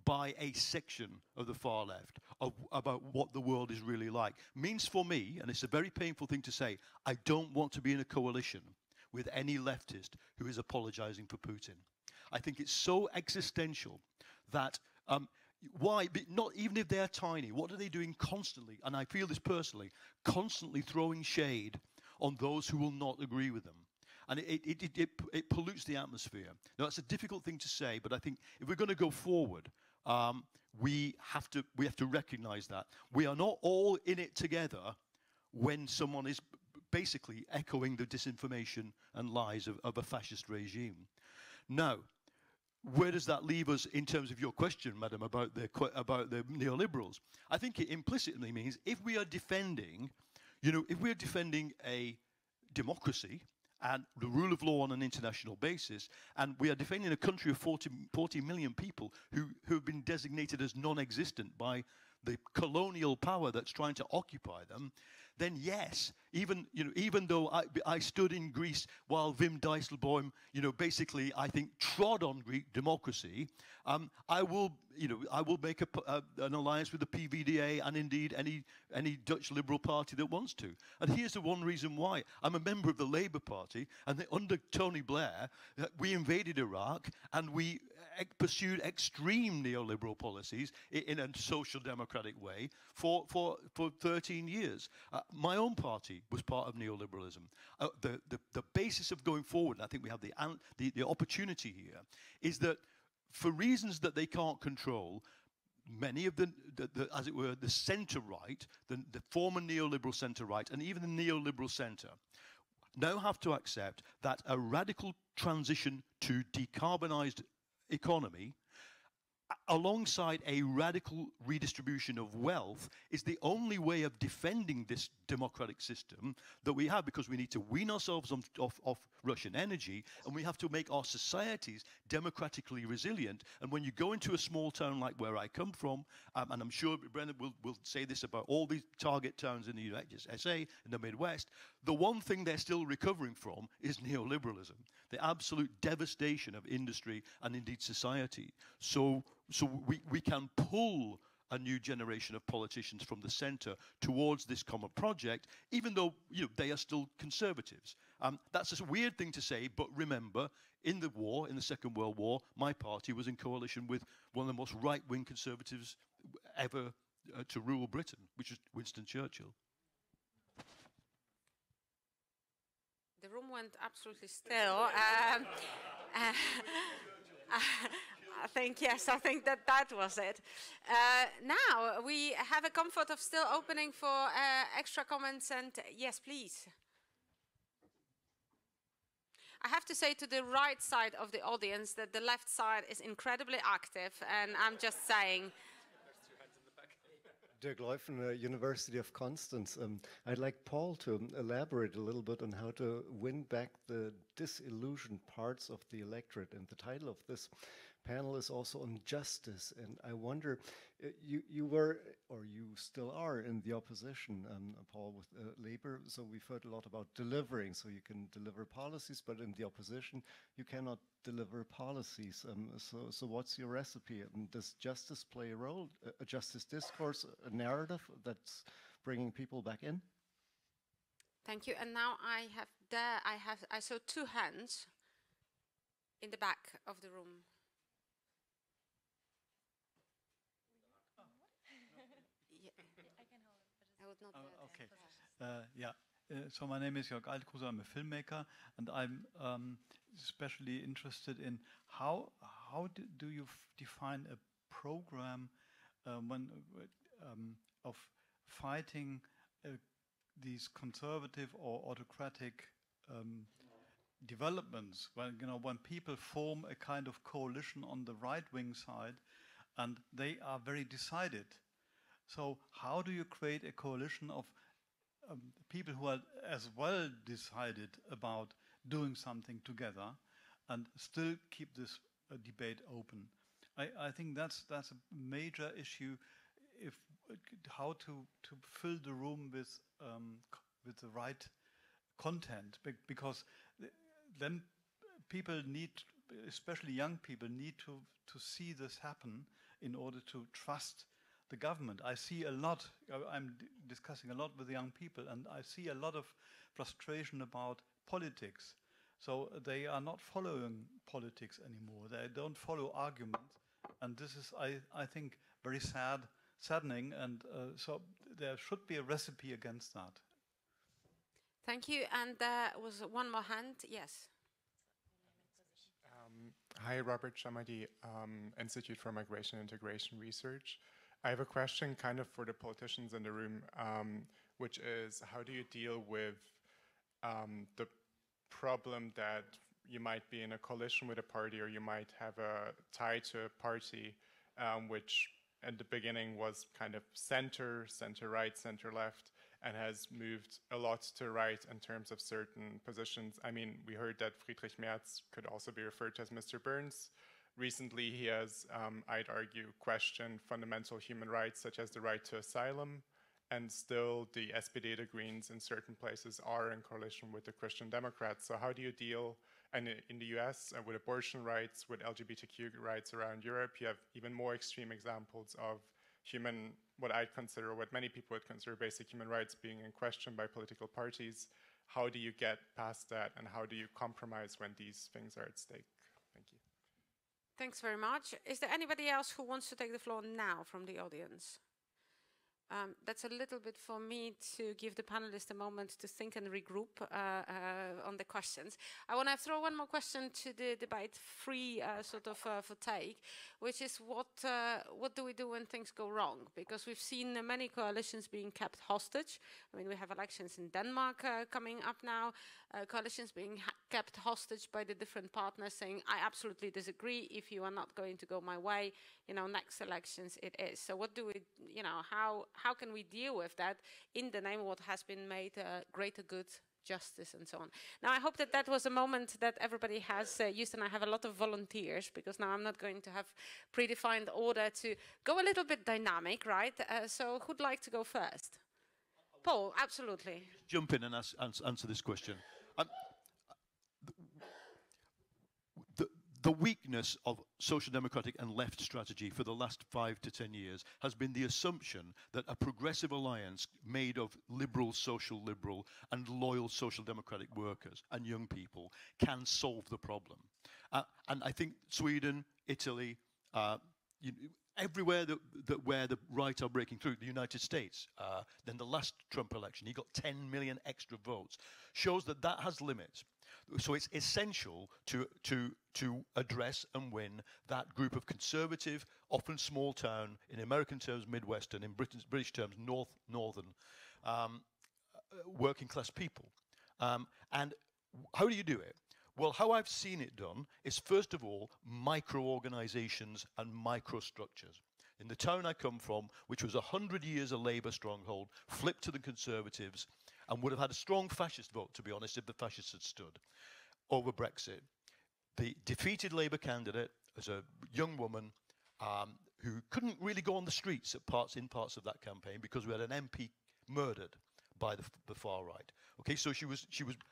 by a section of the far left about what the world is really like means for me, and it's a very painful thing to say, I don't want to be in a coalition with any leftist who is apologizing for Putin. I think it's so existential that why, not even if they're tiny, what are they doing constantly, and I feel this personally, constantly throwing shade on those who will not agree with them. And it pollutes the atmosphere. Now, that's a difficult thing to say, but I think if we're going to go forward, we have to recognize that. We are not all in it together when someone is basically echoing the disinformation and lies of a fascist regime. Now, where does that leave us in terms of your question, madam, about the neoliberals? I think it implicitly means if we are defending, if we are defending a democracy and the rule of law on an international basis, and we are defending a country of 40 million people who have been designated as non-existent by the colonial power that's trying to occupy them, then yes, even though I stood in Greece while Wim Dijsselbloem, basically I think trod on Greek democracy, I will make an alliance with the PVDA and indeed any Dutch Liberal Party that wants to. And here's the one reason why. I'm a member of the Labour Party, and under Tony Blair, we invaded Iraq and we pursued extreme neoliberal policies in a social democratic way for 13 years. My own party was part of neoliberalism. The basis of going forward, and I think we have the opportunity here, is that for reasons that they can't control, many of the as it were, the centre-right, the former neoliberal centre-right, and even the neoliberal centre, now have to accept that a radical transition to decarbonised economy alongside a radical redistribution of wealth is the only way of defending this democratic system that we have, because we need to wean ourselves off Russian energy, and we have to make our societies democratically resilient. And when you go into a small town like where I come from, and I'm sure Brendan will say this about all these target towns in the USA, in the Midwest, the one thing they're still recovering from is neoliberalism, the absolute devastation of industry and indeed society. So we can pull a new generation of politicians from the centre towards this common project, even though they are still conservatives. That's a weird thing to say, but remember, in the Second World War, my party was in coalition with one of the most right-wing conservatives ever to rule Britain, which was Winston Churchill. The room went absolutely still. I think that was it. Now we have a comfort of still opening for extra comments, and yes, please. I have to say to the right side of the audience that the left side is incredibly active, and I'm just saying. Dirk Leuven, University of Constance. I'd like Paul to elaborate a little bit on how to win back the disillusioned parts of the electorate. And the title of this panel is also on justice. And I wonder, you were, or you still are, in the opposition, Paul, with Labour. So we've heard a lot about delivering. So you can deliver policies, but in the opposition, you cannot deliver policies. So what's your recipe? Does justice play a role? A justice discourse, a narrative that's bringing people back in? Thank you. And now I saw two hands in the back of the room. I would not. Okay. Yeah. So my name is Jörg Altkruse. I'm a filmmaker, and I'm especially interested in how do you define a program of fighting these conservative or autocratic developments, when people form a kind of coalition on the right-wing side and they are very decided. So how do you create a coalition of people who are as well decided about doing something together and still keep this debate open? I think that's a major issue. If how to fill the room with the right content, because then people need, especially young people, need to see this happen in order to trust the government. I see a lot, I'm discussing a lot with young people, and I see a lot of frustration about politics. So they are not following politics anymore. They don't follow arguments. And this is, I think, very saddening. And so there should be a recipe against that. Thank you. And there was one more hand. Yes. Hi, Robert Shamadi, Institute for Migration and Integration Research. I have a question kind of for the politicians in the room, which is how do you deal with the problem that you might be in a coalition with a party, or you might have a tie to a party, which at the beginning was kind of center-right, center-left, and has moved a lot to right in terms of certain positions. I mean, we heard that Friedrich Merz could also be referred to as Mr. Burns. Recently, he has, I'd argue, questioned fundamental human rights, such as the right to asylum, and still the SPD, the Greens, in certain places are in coalition with the Christian Democrats. So how do you deal, and in the US, with abortion rights, with LGBTQ rights around Europe, you have even more extreme examples of what I'd consider, what many people would consider basic human rights being in question by political parties. How do you get past that, and how do you compromise when these things are at stake? Thank you. Thanks very much. Is there anybody else who wants to take the floor now from the audience? That's a little bit for me to give the panelists a moment to think and regroup on the questions. I want to throw one more question to the debate free for take, which is what do we do when things go wrong? Because we've seen many coalitions being kept hostage. I mean, we have elections in Denmark coming up now, coalitions being kept hostage by the different partners saying, I absolutely disagree. If you are not going to go my way, next elections it is. So what do we, how can we deal with that in the name of what has been made greater good, justice, and so on? Now, I hope that was a moment that everybody has used, and I have a lot of volunteers, because now I'm not going to have predefined order to go a little bit dynamic, right? So who'd like to go first? Paul, absolutely. Jump in and answer this question. The weakness of social democratic and left strategy for the last 5 to 10 years has been the assumption that a progressive alliance made of liberal, social liberal, and loyal social democratic workers and young people can solve the problem. And I think Sweden, Italy, everywhere where the right are breaking through, the United States, then the last Trump election, he got 10 million extra votes, shows that has limits. So it's essential to address and win that group of conservative, often small town, in American terms Midwestern, in British terms northern, working class people. And how do you do it? Well, how I've seen it done is, first of all, micro-organizations and microstructures. In the town I come from, which was 100 years a Labour stronghold, flipped to the Conservatives, and would have had a strong fascist vote, to be honest, if the fascists had stood over Brexit. The defeated Labour candidate was a young woman who couldn't really go on the streets in parts of that campaign because we had an MP murdered by the far right. Okay, so she was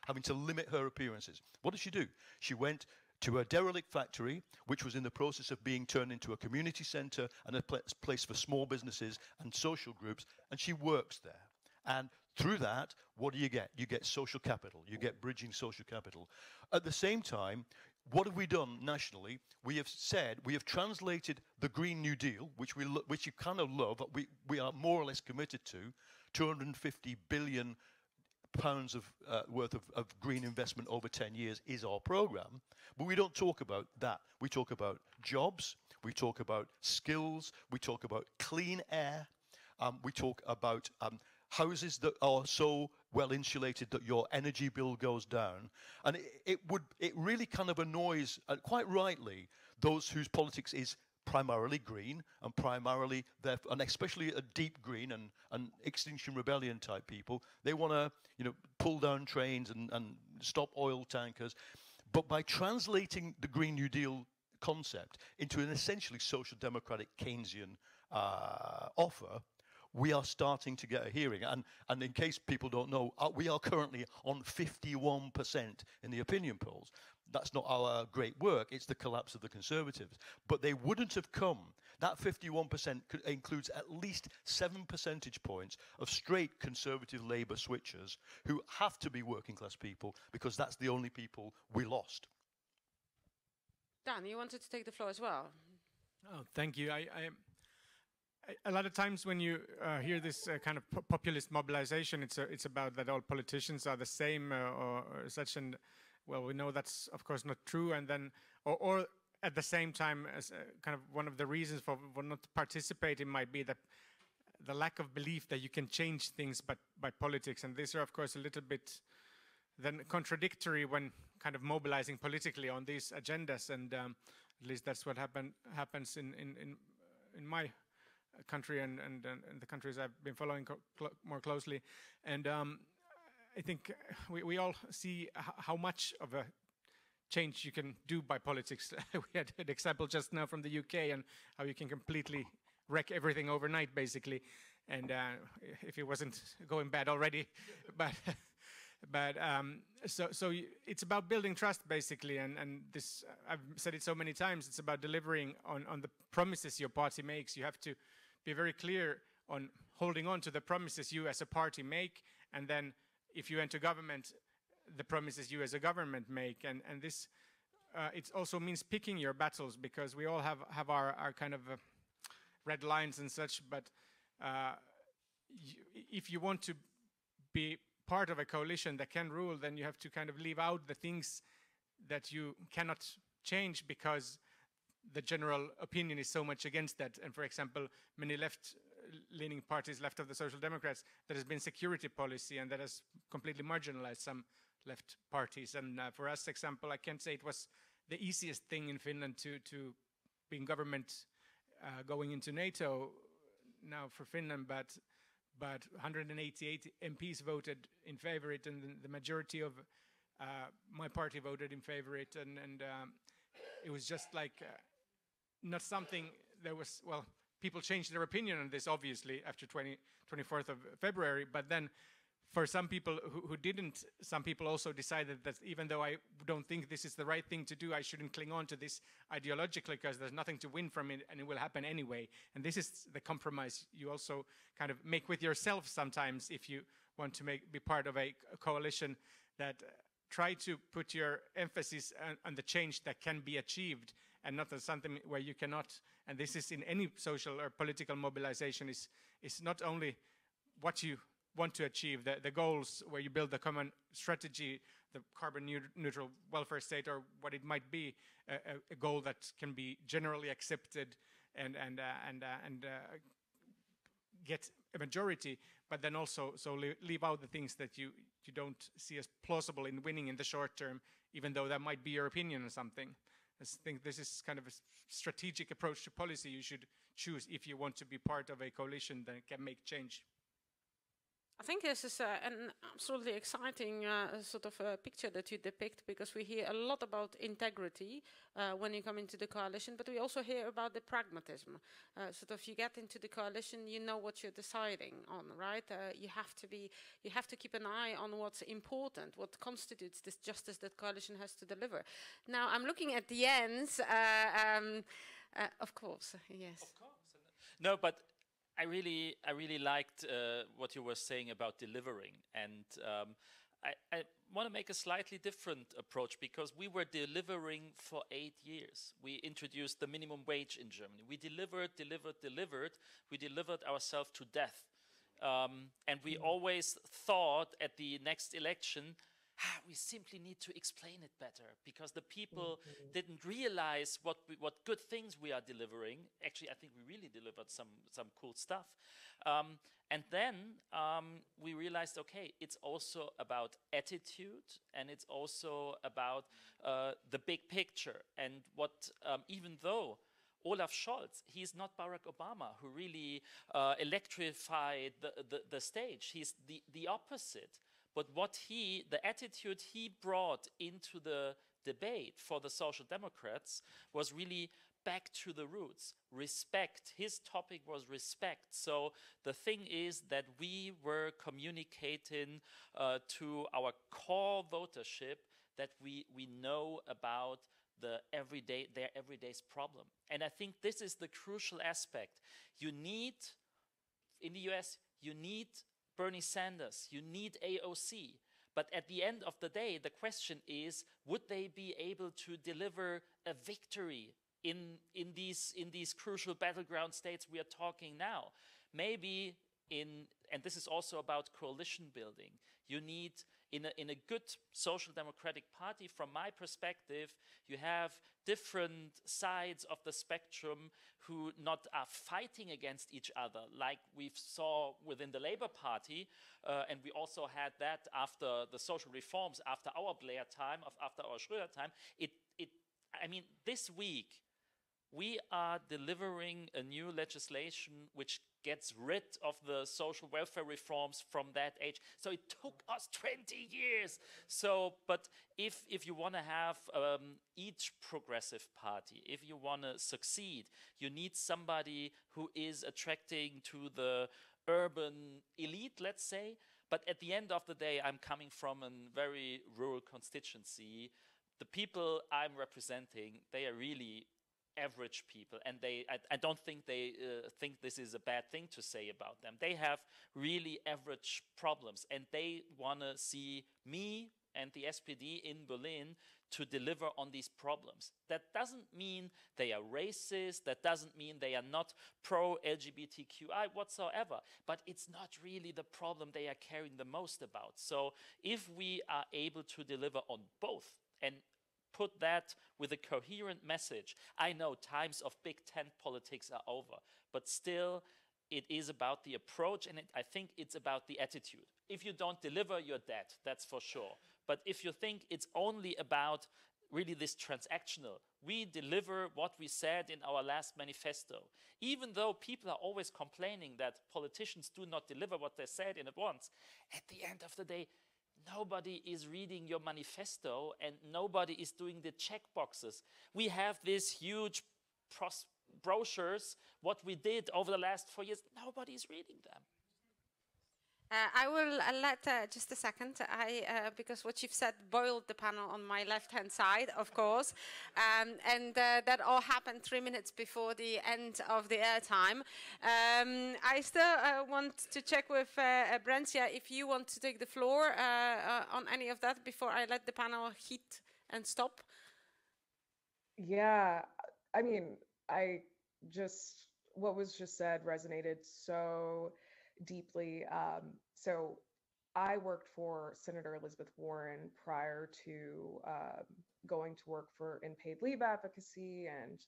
having to limit her appearances. What did she do? She went to a derelict factory, which was in the process of being turned into a community centre and a place for small businesses and social groups, and she works there. And through that, what do you get? You get social capital. You get bridging social capital. At the same time, what have we done nationally? We have said, we have translated the Green New Deal, which you kind of love, we are more or less committed to, 250 billion pounds worth of green investment over 10 years is our program. But we don't talk about that. We talk about jobs, we talk about skills, we talk about clean air, we talk about houses that are so well insulated that your energy bill goes down. And it really kind of annoys, quite rightly, those whose politics is primarily green and primarily, and especially a deep green and Extinction Rebellion type people. They want to, pull down trains and stop oil tankers. But by translating the Green New Deal concept into an essentially social democratic Keynesian offer, we are starting to get a hearing. And in case people don't know, we are currently on 51% in the opinion polls. That's not our great work, it's the collapse of the Conservatives. But they wouldn't have come. That 51% includes at least 7 percentage points of straight Conservative Labour switchers who have to be working class people because that's the only people we lost. Dan, you wanted to take the floor as well. Oh, thank you. A lot of times when you hear this kind of populist mobilization, it's about that all politicians are the same or such, and well, we know that's of course not true. And then, or at the same time, as kind of one of the reasons for not participating might be that the lack of belief that you can change things by politics. And these are of course a little bit then contradictory when kind of mobilizing politically on these agendas. And at least that's what happens in my country and the countries I've been following more closely. And I think we all see how much of a change you can do by politics. We had an example just now from the UK and how you can completely wreck everything overnight, basically. And if it wasn't going bad already, so it's about building trust, basically, and this, I've said it so many times, it's about delivering on the promises your party makes. You have to be very clear on holding on to the promises you as a party make, and then if you enter government, the promises you as a government make. And this, it also means picking your battles, because we all have our kind of red lines and such, but if you want to be part of a coalition that can rule, then you have to kind of leave out the things that you cannot change because the general opinion is so much against that. And for example, many left-leaning parties, left of the Social Democrats, there has been security policy, and that has completely marginalized some left parties. And for us, example, I can't say it was the easiest thing in Finland to be in government going into NATO now for Finland, but 188 MPs voted in favor of it, and the majority of my party voted in favor of it, and it was just like not something that was, well, people changed their opinion on this, obviously, after 24th of February, but then for some people who didn't, some people also decided that even though I don't think this is the right thing to do, I shouldn't cling on to this ideologically because there's nothing to win from it and it will happen anyway. And this is the compromise you also kind of make with yourself sometimes if you want to be part of a coalition that try to put your emphasis on the change that can be achieved and not on something where you cannot. And this is in any social or political mobilization, is not only what you want to achieve, the goals where you build the common strategy, the carbon neutral welfare state, or what it might be, a goal that can be generally accepted and get a majority, but then also leave out the things that you don't see as plausible in winning in the short term even though that might be your opinion on something. I think this is kind of a strategic approach to policy you should choose if you want to be part of a coalition that can make change. I think this is an absolutely exciting sort of picture that you depict, because we hear a lot about integrity when you come into the coalition, but we also hear about the pragmatism. Sort of, you get into the coalition, you know what you're deciding on, right? You have to keep an eye on what's important, what constitutes this justice that coalition has to deliver. Now, I'm looking at the ends. Of course, yes. Of course. No, but I really liked what you were saying about delivering, and I want to make a slightly different approach, because we were delivering for 8 years. We introduced the minimum wage in Germany. We delivered. We delivered ourselves to death, and we always thought at the next election, we simply need to explain it better, because the people didn't realize what good things we are delivering. Actually, I think we really delivered some cool stuff. And then we realized, okay, it's also about attitude, and it's also about the big picture. And what, even though Olaf Scholz, he's not Barack Obama, who really electrified the stage. He's the opposite. But the attitude he brought into the debate for the Social Democrats was really back to the roots. Respect. His topic was respect. So the thing is that we were communicating to our core votership that we know about their everyday's problem. And I think this is the crucial aspect. You need, in the US, you need Bernie Sanders, you need AOC. But at the end of the day, the question is, would they be able to deliver a victory in these crucial battleground states we are talking now? Maybe and this is also about coalition building. You need, in a good social democratic party, from my perspective, you have different sides of the spectrum who not are fighting against each other, like we saw within the Labour Party, and we also had that after the social reforms, after our Blair time, after our Schröder time. I mean, this week, we are delivering a new legislation which gets rid of the social welfare reforms from that age. So it took us 20 years. So, but if you want to have each progressive party, if you want to succeed, you need somebody who is attracting to the urban elite, let's say. But at the end of the day, I'm coming from a very rural constituency. The people I'm representing, they are really average people, and I don't think they think this is a bad thing to say about them. They have really average problems, and they want to see me and the SPD in Berlin to deliver on these problems. That doesn't mean they are racist, that doesn't mean they are not pro-LGBTQI whatsoever, but it's not really the problem they are caring the most about. So if we are able to deliver on both, and put that with a coherent message. I know times of big tent politics are over, but still it is about the approach, and I think it's about the attitude. If you don't deliver, you're dead, that's for sure. But if you think it's only about really this transactional, we deliver what we said in our last manifesto. Even though people are always complaining that politicians do not deliver what they said in advance, at the end of the day, nobody is reading your manifesto, and nobody is doing the check boxes. We have these huge brochures, what we did over the last 4 years. Nobody is reading them. I will let, just a second, because what you've said boiled the panel on my left-hand side, of course, and that all happened 3 minutes before the end of the airtime. I still want to check with Brencia if you want to take the floor on any of that before I let the panel heat and stop. Yeah, I mean, what was just said resonated so deeply. So I worked for Senator Elizabeth Warren prior to going to work in paid leave advocacy and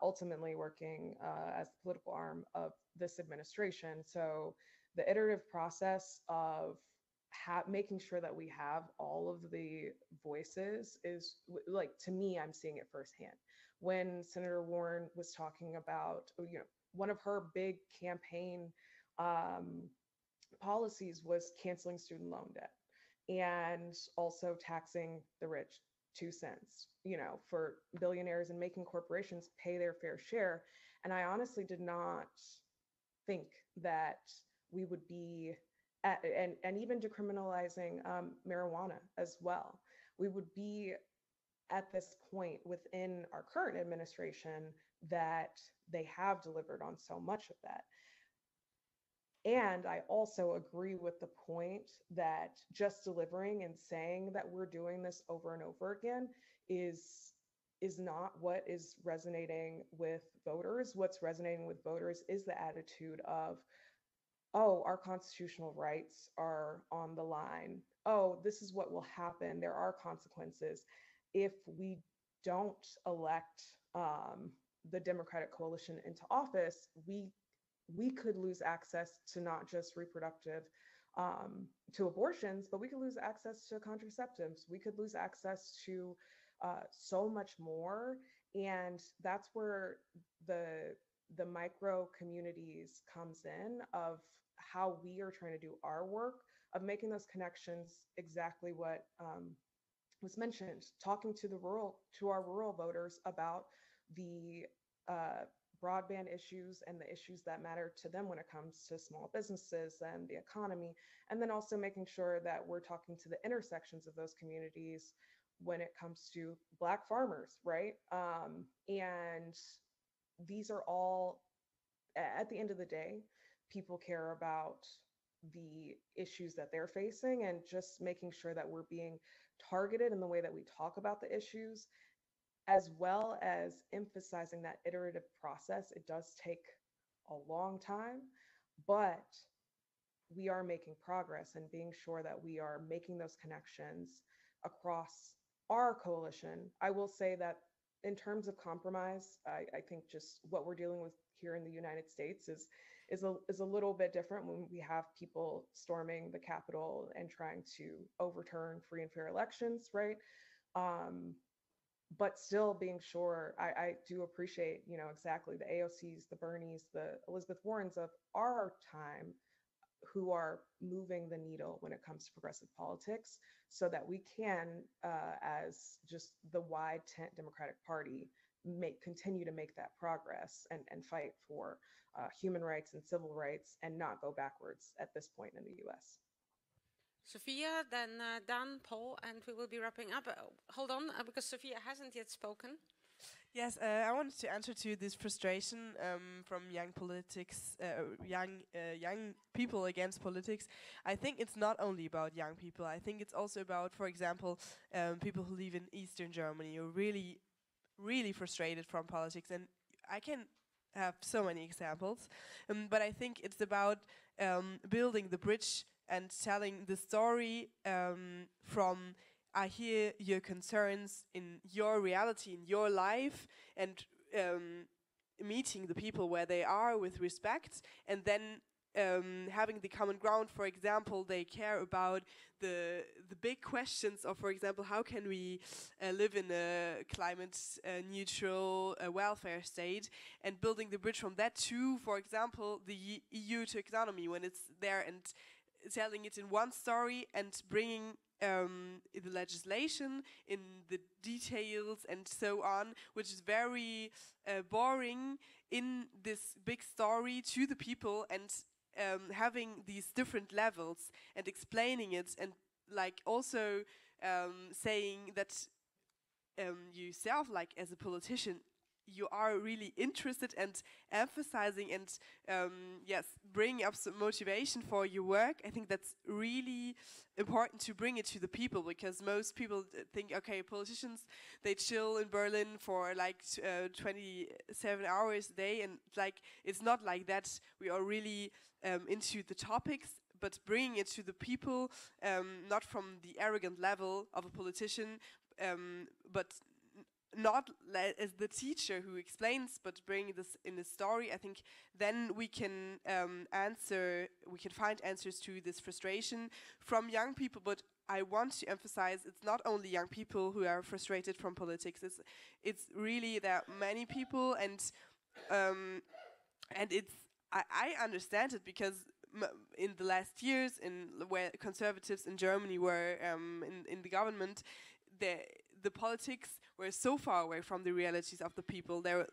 ultimately working as the political arm of this administration. So the iterative process of making sure that we have all of the voices is like, to me, I'm seeing it firsthand. When Senator Warren was talking about, one of her big campaign policies was canceling student loan debt and also taxing the rich 2 cents, for billionaires, and making corporations pay their fair share. And I honestly did not think that we would be and even decriminalizing marijuana as well. We would be at this point within our current administration that they have delivered on so much of that. And I also agree with the point that just delivering and saying that we're doing this over and over again is not what is resonating with voters. What's resonating with voters is the attitude of, oh, our constitutional rights are on the line. Oh, this is what will happen. There are consequences. If we don't elect the Democratic coalition into office, we could lose access to not just reproductive, to abortions, but we could lose access to contraceptives. We could lose access to so much more. And that's where the micro communities comes in, of how we are trying to do our work, of making those connections, exactly what was mentioned, talking to our rural voters about the broadband issues and the issues that matter to them when it comes to small businesses and the economy, and then also making sure that we're talking to the intersections of those communities when it comes to Black farmers, right? And these are all, at the end of the day, people care about the issues that they're facing, and just making sure that we're being targeted in the way that we talk about the issues, as well as emphasizing that iterative process. It does take a long time, but we are making progress, and being sure that we are making those connections across our coalition. I will say that in terms of compromise, I think just what we're dealing with here in the United States is a little bit different, when we have people storming the Capitol and trying to overturn free and fair elections, right? But still being sure, I do appreciate, exactly the AOCs, the Bernies, the Elizabeth Warrens of our time, who are moving the needle when it comes to progressive politics, so that we can, as just the wide tent Democratic Party, continue to make that progress and fight for human rights and civil rights, and not go backwards at this point in the US. Sophia, then Dan, Paul, and we will be wrapping up. Hold on, because Sophia hasn't yet spoken. Yes, I wanted to answer to this frustration from young people against politics. I think it's not only about young people. I think it's also about, for example, people who live in Eastern Germany, who are really, really frustrated from politics. And I can have so many examples, but I think it's about building the bridge and telling the story from, I hear your concerns in your reality, in your life, and meeting the people where they are with respect, and then having the common ground. For example, they care about the big questions of, for example, how can we live in a climate neutral welfare state, and building the bridge from that to, for example, the EU taxonomy, when it's there, and telling it in one story and bringing the legislation in the details and so on, which is very boring in this big story to the people, and having these different levels and explaining it, and like also saying that yourself, like as a politician, you are really interested and emphasizing and yes, bringing up some motivation for your work. I think that's really important to bring it to the people, because most people think, okay, politicians, they chill in Berlin for like 27 hours a day, and like it's not like that. We are really into the topics, but bringing it to the people, not from the arrogant level of a politician, but not as the teacher who explains, but bring this in a story, I think then we can find answers to this frustration from young people. But I want to emphasize it's not only young people who are frustrated from politics. It's really there are many people, and I understand it because in the last years, where conservatives in Germany were in the government, the politics were so far away from the realities of the people. There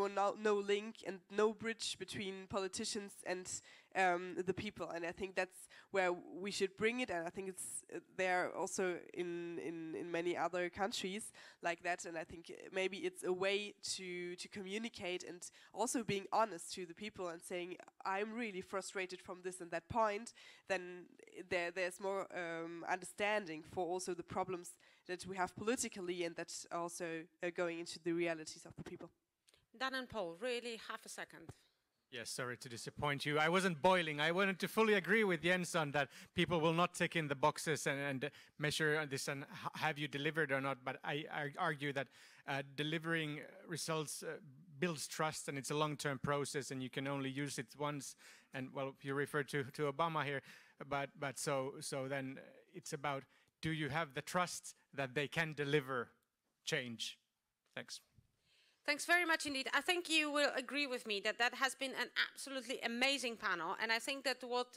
were no link and no bridge between politicians and the people, and I think that's where we should bring it. And I think it's there also in many other countries like that. And I think maybe it's a way to communicate and also being honest to the people and saying, I'm really frustrated from this and that point. Then there's more understanding for also the problems that we have politically, and that's also going into the realities of the people. Dan and Paul, really half a second. Yes, sorry to disappoint you. I wasn't boiling. I wanted to fully agree with Jens on that people will not tick in the boxes and measure this and have you delivered or not. But I argue that delivering results builds trust, and it's a long-term process, and you can only use it once. And well, you referred to Obama here, but so then it's about, do you have the trust that they can deliver change? Thanks. Thanks very much indeed. I think you will agree with me that that has been an absolutely amazing panel. And I think that what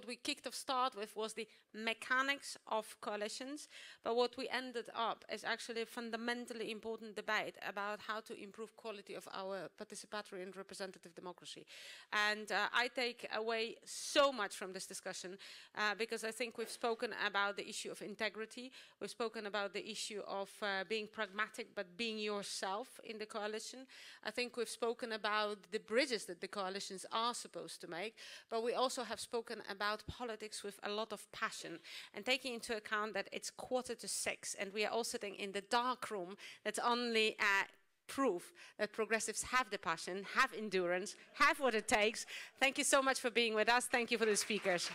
we kicked off start with was the mechanics of coalitions. But what we ended up is actually a fundamentally important debate about how to improve quality of our participatory and representative democracy. And I take away so much from this discussion because I think we've spoken about the issue of integrity. We've spoken about the issue of being pragmatic, but being yourself in the coalition. I think we've spoken about the bridges that the coalitions are supposed to make, but we also have spoken about politics with a lot of passion, and taking into account that it's 5:45 and we are all sitting in the dark room. That's only proof that progressives have the passion, have endurance, have what it takes. Thank you so much for being with us. Thank you for the speakers.